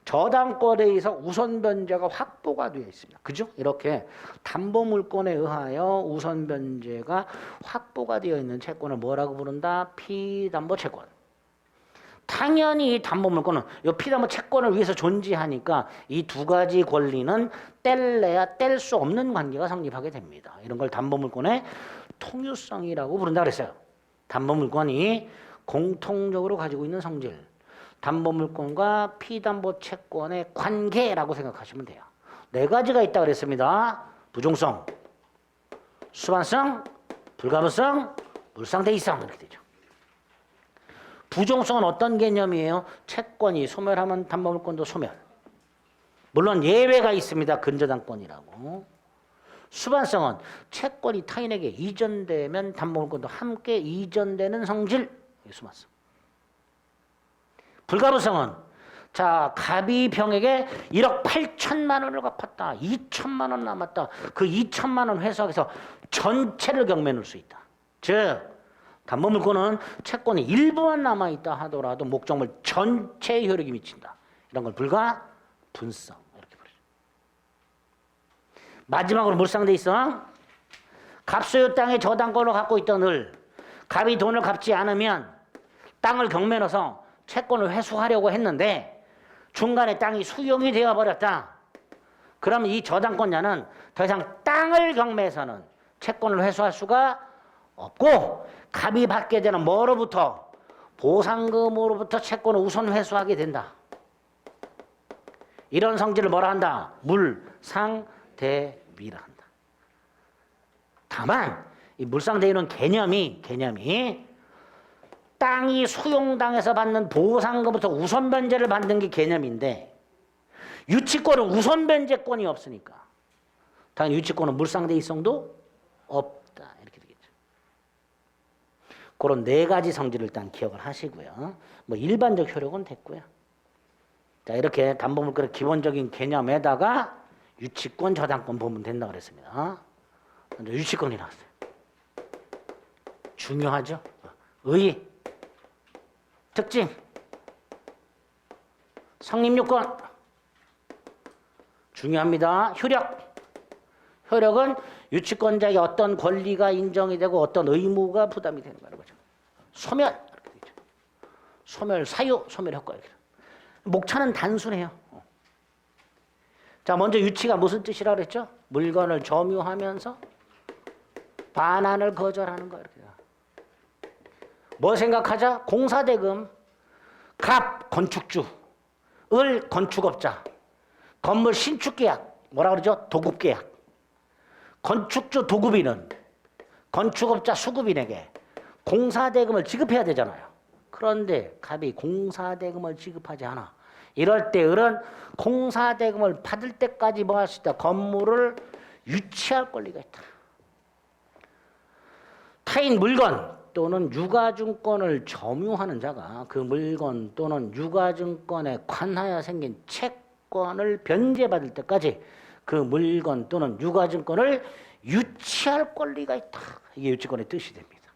저당권에 의해서 우선 변제가 확보가 되어 있습니다. 그죠? 이렇게 담보 물권에 의하여 우선 변제가 확보가 되어 있는 채권을 뭐라고 부른다? 피담보 채권. 당연히 이 담보 물권은 이 피담보 채권을 위해서 존재하니까 이 두 가지 권리는 뗄래야 뗄 수 없는 관계가 성립하게 됩니다. 이런 걸 담보 물권의 통유성이라고 부른다 그랬어요. 담보 물권이 공통적으로 가지고 있는 성질. 담보 물권과 피담보 채권의 관계라고 생각하시면 돼요. 네 가지가 있다고 그랬습니다. 부종성, 수반성, 불가분성, 물상대이성 이렇게 되죠. 부종성은 어떤 개념이에요? 채권이 소멸하면 담보 물권도 소멸. 물론 예외가 있습니다. 근저당권이라고. 수반성은 채권이 타인에게 이전되면 담보 물권도 함께 이전되는 성질. 수반성. 불가분성은 자 갑이 병에게 1억 8천만 원을 갚았다. 2천만 원 남았다. 그 2천만 원 회수하기서 전체를 경매해 놓을 수 있다. 즉 담보 물권은 채권이 일부만 남아있다 하더라도 목적물 전체의 효력이 미친다. 이런 걸 불가분성 이렇게 부르죠. 마지막으로 물상대이성. 갑소유 땅의 저당권을 갖고 있던 을 갑이 돈을 갚지 않으면 땅을 경매해 넣어서 채권을 회수하려고 했는데 중간에 땅이 수용이 되어버렸다. 그러면 이 저당권자는 더 이상 땅을 경매해서는 채권을 회수할 수가 없고 갑이 받게 되는 뭐로부터? 보상금으로부터 채권을 우선 회수하게 된다. 이런 성질을 뭐라 한다? 물상대위라 한다. 다만 이 물상대위는 개념이 땅이 수용당해서 받는 보상금부터 우선 변제를 받는 게 개념인데 유치권은 우선 변제권이 없으니까 당연히 유치권은 물상대위성도 없다. 이렇게 되겠죠. 그런 네 가지 성질을 일단 기억을 하시고요. 뭐 일반적 효력은 됐고요. 자, 이렇게 담보물권의 기본적인 개념에다가 유치권, 저당권 보면 된다고 그랬습니다. 먼저 유치권이 나왔어요. 중요하죠. 의 특징, 성립요건 중요합니다. 효력은 유치권자에게 어떤 권리가 인정이 되고 어떤 의무가 부담이 되는 거죠. 소멸 이렇게 되죠. 소멸 사유, 소멸 효과 이렇게. 목차는 단순해요. 자, 먼저 유치가 무슨 뜻이라고 그랬죠? 물건을 점유하면서 반환을 거절하는 거 이렇게. 뭐 생각하자? 공사대금, 갑 건축주, 을 건축업자, 건물 신축계약, 뭐라 그러죠? 도급계약. 건축주 도급인은 건축업자 수급인에게 공사대금을 지급해야 되잖아요. 그런데 갑이 공사대금을 지급하지 않아. 이럴 때 을은 공사대금을 받을 때까지 뭐 할 수 있다? 건물을 유치할 권리가 있다. 타인 물건 또는 유가증권을 점유하는 자가 그 물건 또는 유가증권에 관하여 생긴 채권을 변제받을 때까지 그 물건 또는 유가증권을 유치할 권리가 있다. 이게 유치권의 뜻이 됩니다.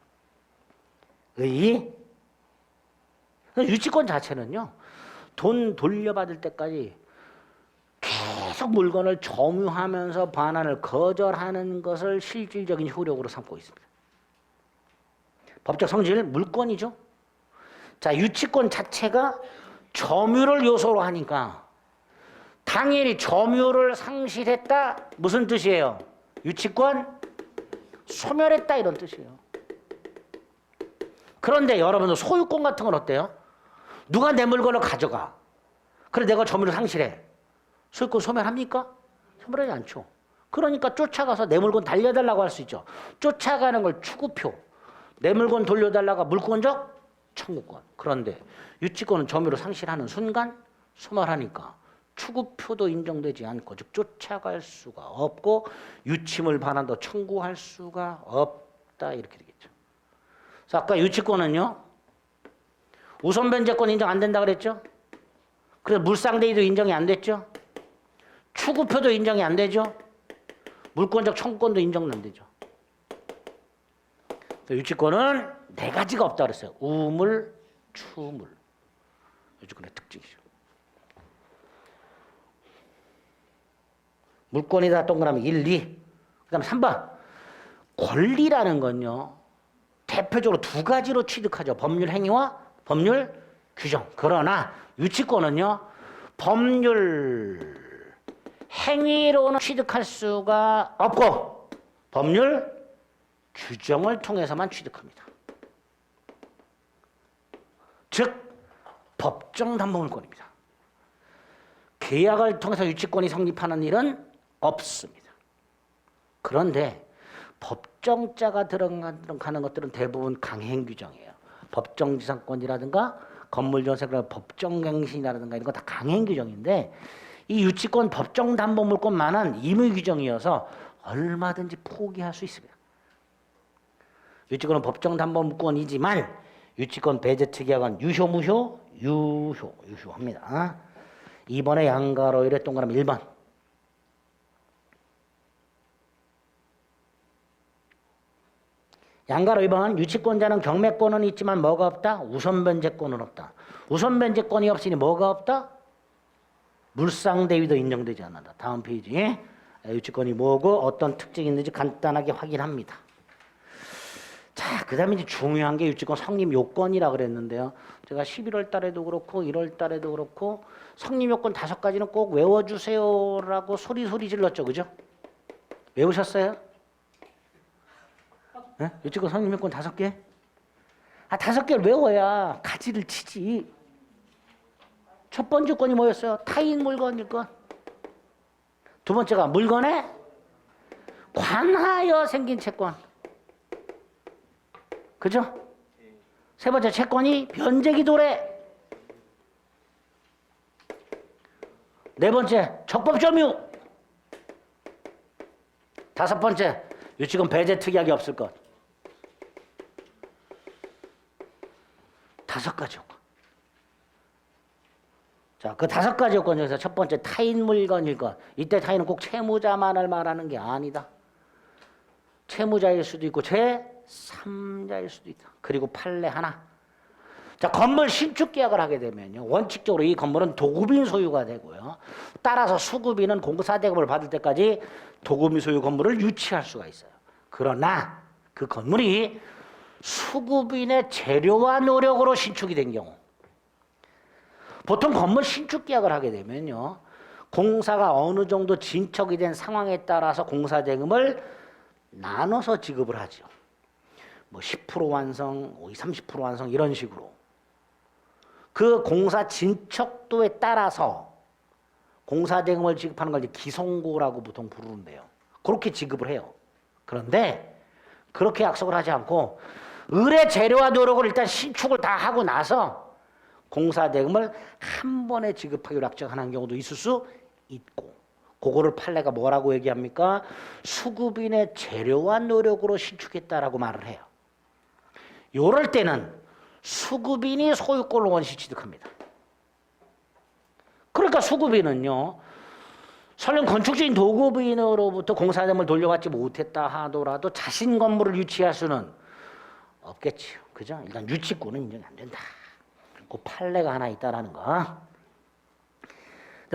유치권 자체는요, 돈 돌려받을 때까지 계속 물건을 점유하면서 반환을 거절하는 것을 실질적인 효력으로 삼고 있습니다. 법적 성질, 물권이죠. 자, 유치권 자체가 점유를 요소로 하니까 당연히 점유를 상실했다. 무슨 뜻이에요? 유치권 소멸했다 이런 뜻이에요. 그런데 여러분들 소유권 같은 건 어때요? 누가 내 물건을 가져가. 그래 내가 점유를 상실해. 소유권 소멸합니까? 소멸하지 않죠. 그러니까 쫓아가서 내 물건 달려달라고 할 수 있죠. 쫓아가는 걸 추구표. 내 물건 돌려달라가 물권적 청구권. 그런데 유치권은 점유를 상실하는 순간 소멸하니까 추구표도 인정되지 않고 즉 쫓아갈 수가 없고 유치물 반환도 청구할 수가 없다 이렇게 되겠죠. 그래서 아까 유치권은요 우선 변제권 인정 안 된다 그랬죠. 그래서 물상대위도 인정이 안 됐죠. 추구표도 인정이 안 되죠. 물권적 청구권도 인정 안 되죠. 유치권은 네 가지가 없다 그랬어요. 우물, 추물. 유치권의 특징이죠. 물권이다 동그라미 1, 2. 그다음에 3번. 권리라는 건요. 대표적으로 두 가지로 취득하죠. 법률 행위와 법률 규정. 그러나 유치권은요. 법률 행위로는 취득할 수가 없고 법률 규정을 통해서만 취득합니다. 즉 법정담보물권입니다. 계약을 통해서 유치권이 성립하는 일은 없습니다. 그런데 법정자가 들어가는 것들은 대부분 강행규정이에요. 법정지상권이라든가 건물전세, 법정갱신이라든가 이런 거 다 강행규정인데 이 유치권 법정담보물권만은 임의규정이어서 얼마든지 포기할 수 있습니다. 유치권은 법정담보물권이지만 유치권 배제특약은 유효무효? 유효합니다. 2번에 양가로일의 동그라미 1번. 양가로 2번. 유치권자는 경매권은 있지만 뭐가 없다? 우선변제권은 없다. 우선변제권이 없으니 뭐가 없다? 물상대위도 인정되지 않는다. 다음 페이지. 유치권이 뭐고 어떤 특징이 있는지 간단하게 확인합니다. 자, 그 다음에 이제 중요한 게 유치권 성립 요건이라 그랬는데요. 제가 11월 달에도 그렇고 1월 달에도 그렇고 성립 요건 5가지는 꼭 외워주세요라고 소리 질렀죠. 그죠? 외우셨어요? 네? 유치권 성립 요건 5개? 5개를 외워야 가지를 치지. 첫 번째 요건이 뭐였어요? 타인 물건 일건. 두 번째가 물건에 관하여 생긴 채권. 그죠? 세 번째 채권이 변제기 도래. 네 번째 적법 점유. 5번째 유치권 배제 특약이 없을 것. 5가지 요건. 자, 그 5가지 요건 중에서 첫 번째 타인 물건일 것. 이때 타인은 꼭 채무자만을 말하는 게 아니다. 채무자일 수도 있고 제3자일 수도 있다. 그리고 판례 하나. 자, 건물 신축 계약을 하게 되면요. 원칙적으로 이 건물은 도급인 소유가 되고요. 따라서 수급인은 공사대금을 받을 때까지 도급인 소유 건물을 유치할 수가 있어요. 그러나 그 건물이 수급인의 재료와 노력으로 신축이 된 경우, 보통 건물 신축 계약을 하게 되면요. 공사가 어느 정도 진척이 된 상황에 따라서 공사대금을 나눠서 지급을 하죠. 뭐 10% 완성, 30% 완성 이런 식으로. 그 공사 진척도에 따라서 공사대금을 지급하는 걸 기송고라고 보통 부르는데요. 그렇게 지급을 해요. 그런데 그렇게 약속을 하지 않고 을의 재료와 노력을 일단 신축을 다 하고 나서 공사대금을 한 번에 지급하기로 약정하는 경우도 있을 수 있고, 그거를 판례가 뭐라고 얘기합니까? 수급인의 재료와 노력으로 신축했다라고 말을 해요. 요럴 때는 수급인이 소유권을 원시 취득합니다. 그러니까 수급인은요, 설령 건축주인 도급인으로부터 공사대금을 돌려받지 못했다 하더라도 자신 건물을 유치할 수는 없겠지요. 그죠? 일단 유치권은 인정이 안 된다. 그 판례가 하나 있다라는 거.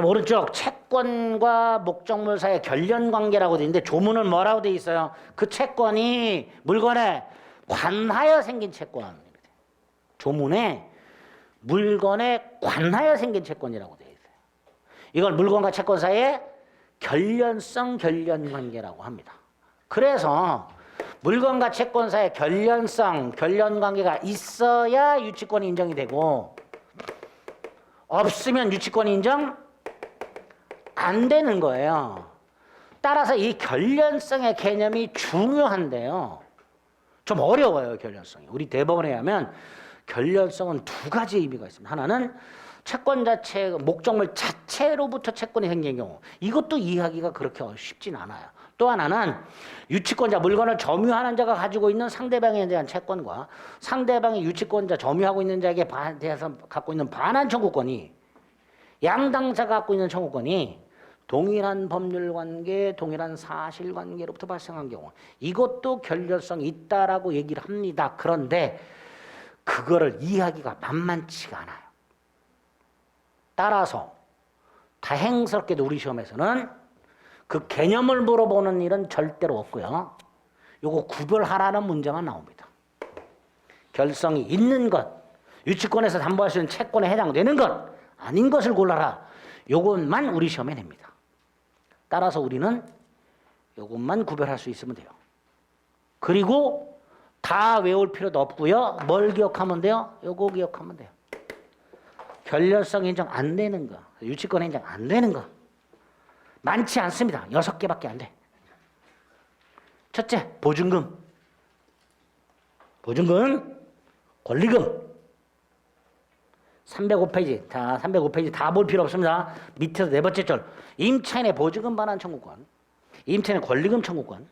오른쪽 채권과 목적물 사이의 결련 관계라고 돼 있는데 조문은 뭐라고 돼 있어요? 그 채권이 물건에 관하여 생긴 채권. 조문에 물건에 관하여 생긴 채권이라고 돼 있어요. 이걸 물건과 채권 사이의 결련성 결련 관계라고 합니다. 그래서 물건과 채권 사이의 결련성 결련 관계가 있어야 유치권이 인정이 되고, 없으면 유치권이 인정 안 되는 거예요. 따라서 이 결련성의 개념이 중요한데요. 좀 어려워요, 결련성이. 우리 대법원에 의하면 결련성은 2가지 의미가 있습니다. 하나는 채권 자체, 목적물 자체로부터 채권이 생긴 경우, 이것도 이해하기가 그렇게 쉽진 않아요. 또 하나는 유치권자, 물건을 점유하는 자가 가지고 있는 상대방에 대한 채권과 상대방이 유치권자, 점유하고 있는 자에게 대해서 갖고 있는 반환 청구권이 양당사가 갖고 있는 청구권이 동일한 법률관계, 동일한 사실관계로부터 발생한 경우 이것도 결렬성이 있다라고 얘기를 합니다. 그런데 그거를 이해하기가 만만치가 않아요. 따라서 다행스럽게도 우리 시험에서는 그 개념을 물어보는 일은 절대로 없고요. 요거 구별하라는 문제만 나옵니다. 결성이 있는 것, 유치권에서 담보할 수 있는 채권에 해당되는 것, 아닌 것을 골라라. 요것만 우리 시험에 냅니다. 따라서 우리는 요것만 구별할 수 있으면 돼요. 그리고 다 외울 필요도 없고요. 뭘 기억하면 돼요? 요거 기억하면 돼요. 결렬성 인정 안 되는 거, 유치권 인정 안 되는 거 많지 않습니다. 6개밖에 안 돼. 첫째, 보증금, 권리금. 305페이지. 자, 305페이지 다 볼 필요 없습니다. 밑에서 네 번째 절. 임차인의 보증금 반환 청구권, 임차인의 권리금 청구권,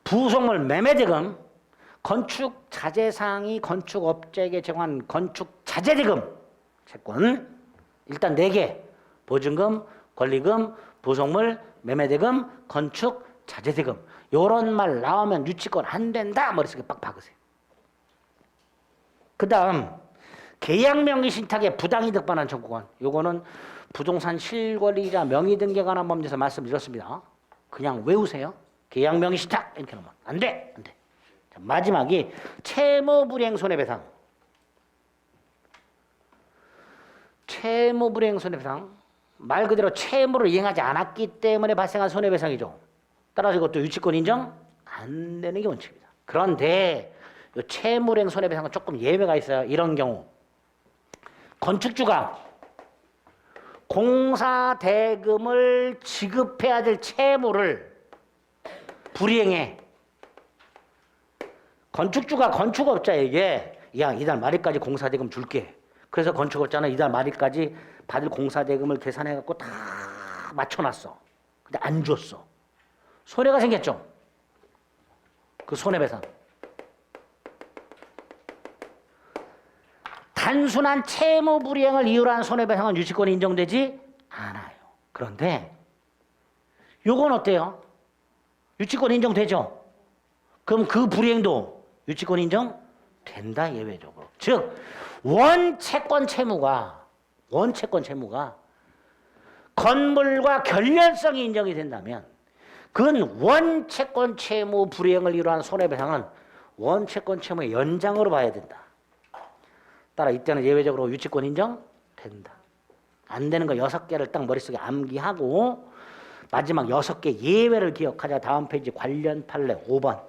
부속물 매매대금, 건축 자재상이 건축업자에게 제공한 건축 자재대금 채권. 일단 4개. 보증금, 권리금, 부속물 매매대금, 건축 자재대금. 요런 말 나오면 유치권 안 된다. 머릿속에 빡 박으세요. 그 다음 계약 명의 신탁의 부당이득 반환 청구권. 요거는 부동산 실권리자 명의 등기에 관한 법률에서 말씀드렸습니다. 그냥 외우세요. 계약 명의 신탁 이렇게 놓으면 안 돼. 안 돼. 자, 마지막이 채무 불이행 손해배상. 채무 불이행 손해배상. 말 그대로 채무를 이행하지 않았기 때문에 발생한 손해배상이죠. 따라서 이것도 유치권 인정 안 되는 게 원칙입니다. 그런데 이 채무불이행 손해배상은 조금 예외가 있어요. 이런 경우 건축주가 공사 대금을 지급해야 될 채무를 불이행해. 건축주가 건축업자에게 야, 이달 말일까지 공사 대금 줄게. 그래서 건축업자는 이달 말일까지 받을 공사 대금을 계산해 갖고 다 맞춰놨어. 근데 안 줬어. 손해가 생겼죠. 그 손해배상. 단순한 채무 불이행을 이유로 한 손해배상은 유치권이 인정되지 않아요. 그런데 요건 어때요? 유치권 인정되죠? 그럼 그 불이행도 유치권 인정된다, 예외적으로. 즉 원채권 채무가 건물과 결렬성이 인정이 된다면 그건 원채권 채무 불이행을 이유로 한 손해배상은 원채권 채무의 연장으로 봐야 된다. 따라 이때는 예외적으로 유치권 인정된다. 안 되는 거 6개를 딱 머릿속에 암기하고 마지막 6개 예외를 기억하자. 다음 페이지 관련 판례 5번.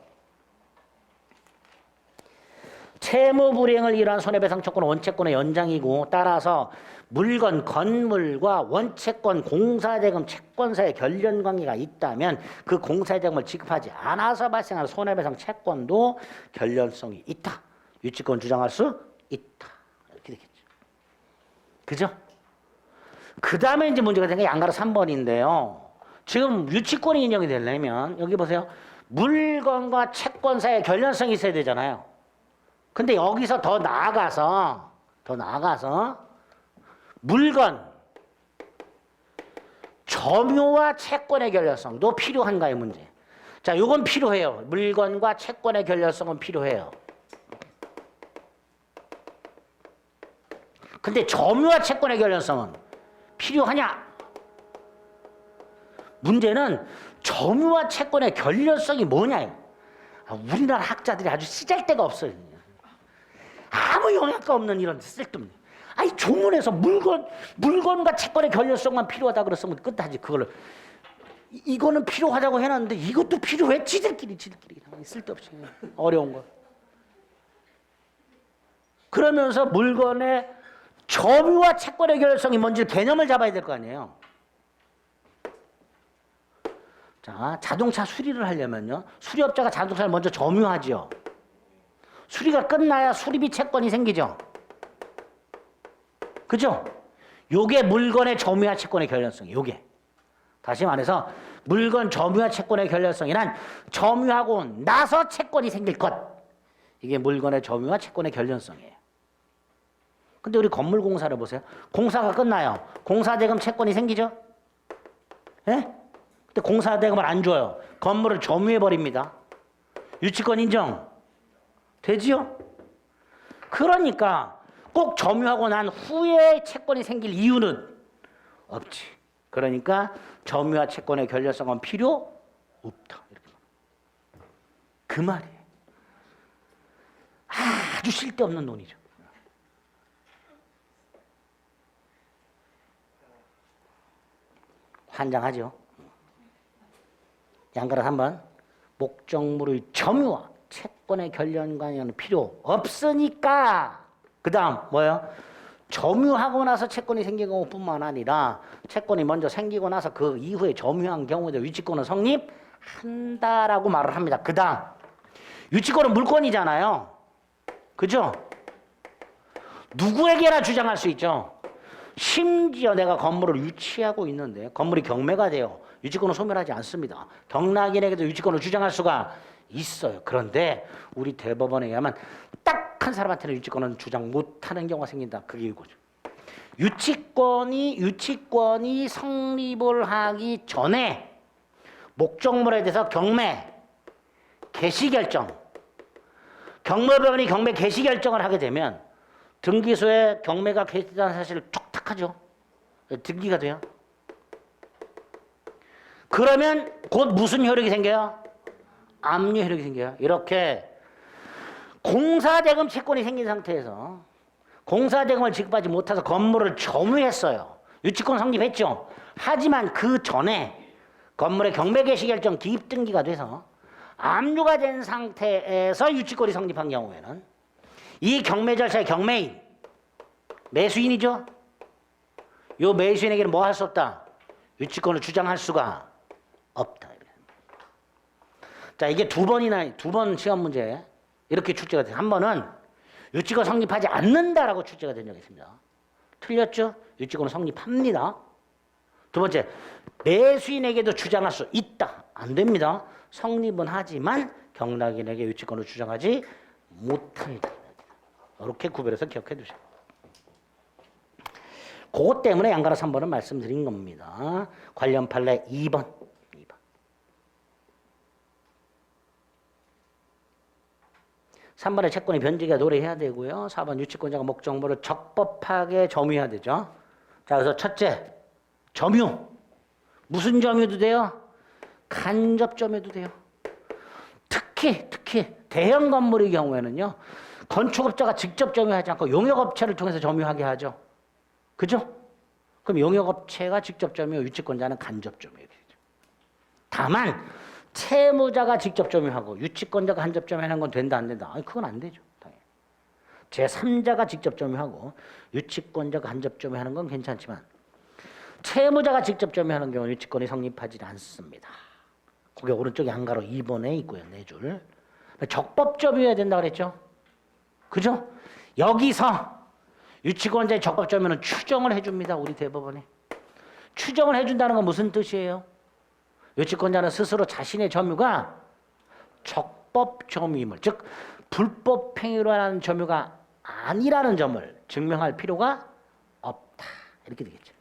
채무 불이행을 이유로 한 손해배상 채권은 원채권의 연장이고 따라서 물건, 건물과 원채권, 공사대금, 채권사의 결연관계가 있다면 그 공사대금을 지급하지 않아서 발생한 손해배상 채권도 결연성이 있다. 유치권 주장할 수 있다. 이렇게 되겠죠. 그죠? 그 다음에 이제 문제가 된 게 양가로 3번인데요. 지금 유치권이 인정이 되려면 여기 보세요. 물건과 채권사의 결연성이 있어야 되잖아요. 근데 여기서 더 나아가서 물건, 점유와 채권의 결렬성도 필요한가의 문제. 자, 요건 필요해요. 물건과 채권의 결렬성은 필요해요. 근데 점유와 채권의 결렬성은 필요하냐? 문제는 점유와 채권의 결렬성이 뭐냐요. 우리나라 학자들이 아주 쓰잘데가 없어요. 아무 영향가 없는 이런 쓸데없는. 아니 조문에서 물건과 채권의 결렬성만 필요하다 그랬으면 끝하지. 그걸 이거는 필요하다고 해놨는데 이것도 필요해. 지들끼리 쓸데없이 어려운 거. 그러면서 물건의 점유와 채권의 결렬성이 뭔지 개념을 잡아야 될 거 아니에요. 자, 자동차 수리를 하려면요. 수리업자가 자동차를 먼저 점유하죠. 수리가 끝나야 수리비 채권이 생기죠. 그죠? 요게 물건의 점유와 채권의 결렬성이 요게. 다시 말해서 물건 점유와 채권의 결렬성이란 점유하고 나서 채권이 생길 것. 이게 물건의 점유와 채권의 결렬성이에요. 근데 우리 건물 공사를 보세요. 공사가 끝나요. 공사대금 채권이 생기죠? 예? 근데 공사대금을 안 줘요. 건물을 점유해버립니다. 유치권 인정 되지요? 그러니까 꼭 점유하고 난 후에 채권이 생길 이유는 없지. 그러니까 점유와 채권의 결렬성은 필요 없다. 이렇게. 그 말이에요. 아주 쓸데없는 논의죠. 환장하죠. 양가라 3번. 목적물의 점유와 채권의 결연관계는 필요 없으니까. 그 다음 뭐예요? 점유하고 나서 채권이 생긴 경우뿐만 아니라 채권이 먼저 생기고 나서 그 이후에 점유한 경우에도 유치권은 성립한다라고 말을 합니다. 그 다음 유치권은 물권이잖아요. 그죠? 누구에게나 주장할 수 있죠. 심지어 내가 건물을 유치하고 있는데 건물이 경매가 돼요. 유치권을 소멸하지 않습니다. 경락인에게도 유치권을 주장할 수가 있어요. 그런데 우리 대법원에 의하면 딱 한 사람한테는 유치권은 주장 못하는 경우가 생긴다. 그게 이거죠. 유치권이 성립을 하기 전에 목적물에 대해서 경매, 개시결정, 경매법원이 경매 개시결정을 하게 되면 등기소에 경매가 개시된 사실을 촉탁하죠. 등기가 돼요. 그러면 곧 무슨 효력이 생겨요? 압류 효력이 생겨요. 이렇게 공사대금 채권이 생긴 상태에서 공사대금을 지급하지 못해서 건물을 점유했어요. 유치권 성립했죠. 하지만 그 전에 건물의 경매 개시 결정 기입 등기가 돼서 압류가 된 상태에서 유치권이 성립한 경우에는 이 경매 절차의 경매인, 매수인이죠. 이 매수인에게는 뭐 할 수 없다? 유치권을 주장할 수가 없다. 자, 이게 두 번 시험 문제 이렇게 출제가 돼요. 한 번은 유치권 성립하지 않는다라고 출제가 된 적이 있습니다. 틀렸죠? 유치권은 성립합니다. 두 번째, 매수인에게도 주장할 수 있다. 안 됩니다. 성립은 하지만 경락인에게 유치권을 주장하지 못한다. 이렇게 구별해서 기억해 두세요. 그것 때문에 양가라 3번은 말씀드린 겁니다. 관련 판례 2번. 3번에 채권이 변제가 도래해야 되고요. 4번 유치권자가 목적물을 적법하게 점유해야 되죠. 자, 그래서 첫째, 점유. 무슨 점유도 돼요? 간접 점유도 돼요. 특히 대형 건물의 경우에는요. 건축업자가 직접 점유하지 않고 용역업체를 통해서 점유하게 하죠. 그죠? 그럼 용역업체가 직접 점유, 유치권자는 간접 점유해야 되죠. 다만 채무자가 직접 점유하고 유치권자가 간접 점유하는 건 된다 안 된다? 아니, 그건 안 되죠. 당연히. 제3자가 직접 점유하고 유치권자가 간접 점유하는 건 괜찮지만 채무자가 직접 점유하는 경우는 유치권이 성립하지 않습니다. 그게 오른쪽 양가로 2번에 있고요. 4줄. 적법 점유해야 된다 그랬죠? 그죠? 여기서 유치권자의 적법 점유는 추정을 해줍니다. 우리 대법원이. 추정을 해준다는 건 무슨 뜻이에요? 유치권자는 스스로 자신의 점유가 적법 점유임을, 즉 불법 행위로 하는 점유가 아니라는 점을 증명할 필요가 없다. 이렇게 되겠죠.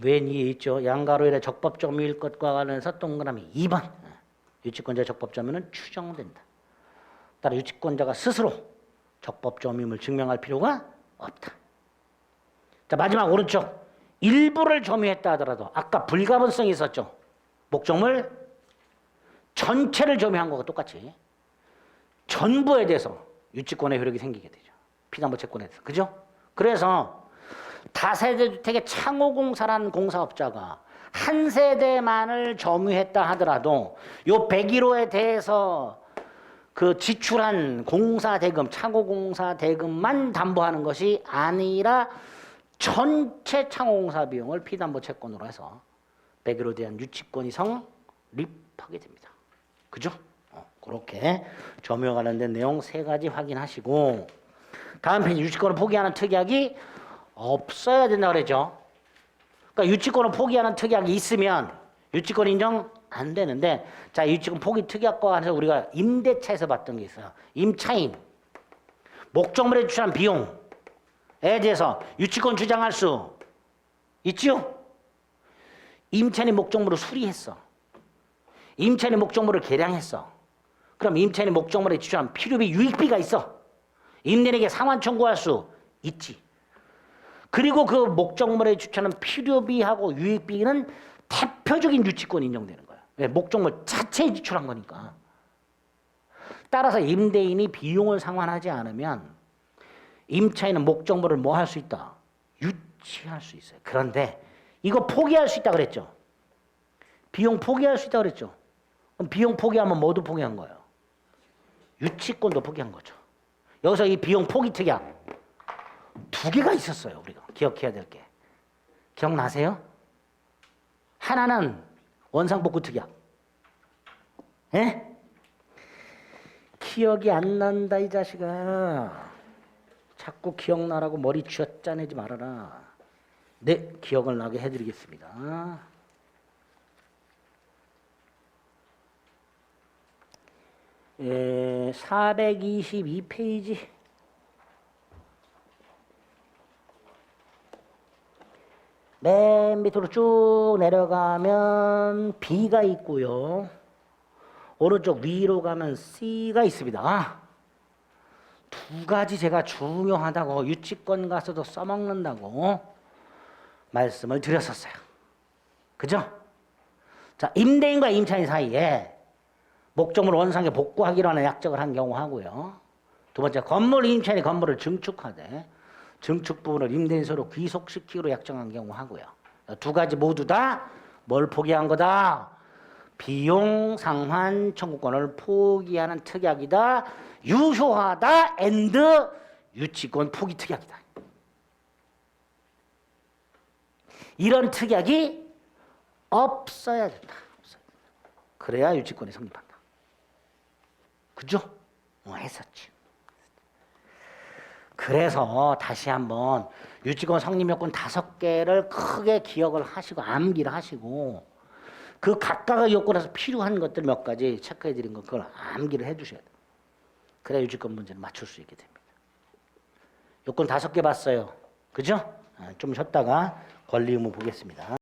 웬 이해 있죠? 양가로의 적법 점유일 것과 관련해서 동그라미 2번. 유치권자의 적법 점유는 추정된다. 따라 유치권자가 스스로 적법 점유임을 증명할 필요가 없다. 자, 마지막 오른쪽. 일부를 점유했다 하더라도 아까 불가분성이 있었죠. 목적물 전체를 점유한 거와 똑같이 전부에 대해서 유치권의 효력이 생기게 되죠. 피담보 채권에 대해서. 그죠? 그래서 다세대 주택의 창호공사라는 공사업자가 한 세대만을 점유했다 하더라도 요 101호에 대해서 그 지출한 공사대금, 창호공사 대금만 담보하는 것이 아니라 전체 창호공사 비용을 피담보 채권으로 해서 101호에 대한 유치권이 성립하게 됩니다. 그죠? 그렇게 점유와 관련된 내용 3가지 확인하시고 다음 페이지 유치권을 포기하는 특약이 없어야 된다 그랬죠. 그러니까 유치권을 포기하는 특약이 있으면 유치권 인정 안 되는데 자, 유치권 포기 특약과 관해서 우리가 임대차에서 봤던 게 있어요. 임차인 목적물에 지출한 비용에 대해서 유치권 주장할 수 있지요? 임차인이 목적물을 수리했어. 임차인이 목적물을 개량했어. 그럼 임차인이 목적물에 지출한 필요비, 유익비가 있어. 임대인에게 상환 청구할 수 있지. 그리고 그 목적물에 지출하는 필요비하고 유익비는 대표적인 유치권이 인정되는 거야. 왜? 목적물 자체에 지출한 거니까. 따라서 임대인이 비용을 상환하지 않으면 임차인은 목적물을 뭐 할 수 있다? 유치할 수 있어요. 그런데 이거 포기할 수 있다 그랬죠. 비용 포기할 수 있다 그랬죠. 그럼 비용 포기하면 뭐도 포기한 거예요? 유치권도 포기한 거죠. 여기서 이 비용 포기 특약 두 개가 있었어요. 우리가 기억해야 될 게. 기억나세요? 하나는 원상복구 특약. 예? 기억이 안 난다 이 자식아. 자꾸 기억나라고 머리 쥐어짜내지 말아라. 네, 기억을 나게 해드리겠습니다. 예, 422페이지. 맨 밑으로 쭉 내려가면 B가 있고요. 오른쪽 위로 가면 C가 있습니다. 두 가지 제가 중요하다고 유치권 가서도 써먹는다고 말씀을 드렸었어요. 그죠? 자, 임대인과 임차인 사이에 목적물 원상에 복구하기로 하는 약정을 한 경우 하고요. 두 번째, 건물 임차인이 건물을 증축하되 증축 부분을 임대인 서로 귀속시키기로 약정한 경우 하고요. 두 가지 모두 다 뭘 포기한 거다? 비용 상환 청구권을 포기하는 특약이다. 유효하다. 앤드 유치권 포기 특약이다. 이런 특약이 없어야 된다. 그래야 유치권이 성립한다. 그죠? 했었지. 그래서 다시 한번 유치권 성립 요건 5개를 크게 기억을 하시고 암기를 하시고 그 각각의 요건에서 필요한 것들 몇 가지 체크해 드린 거 그걸 암기를 해 주셔야 돼요. 그래야 유치권 문제를 맞출 수 있게 됩니다. 요건 5개 봤어요. 그죠? 좀 쉬었다가 권리 의무 보겠습니다.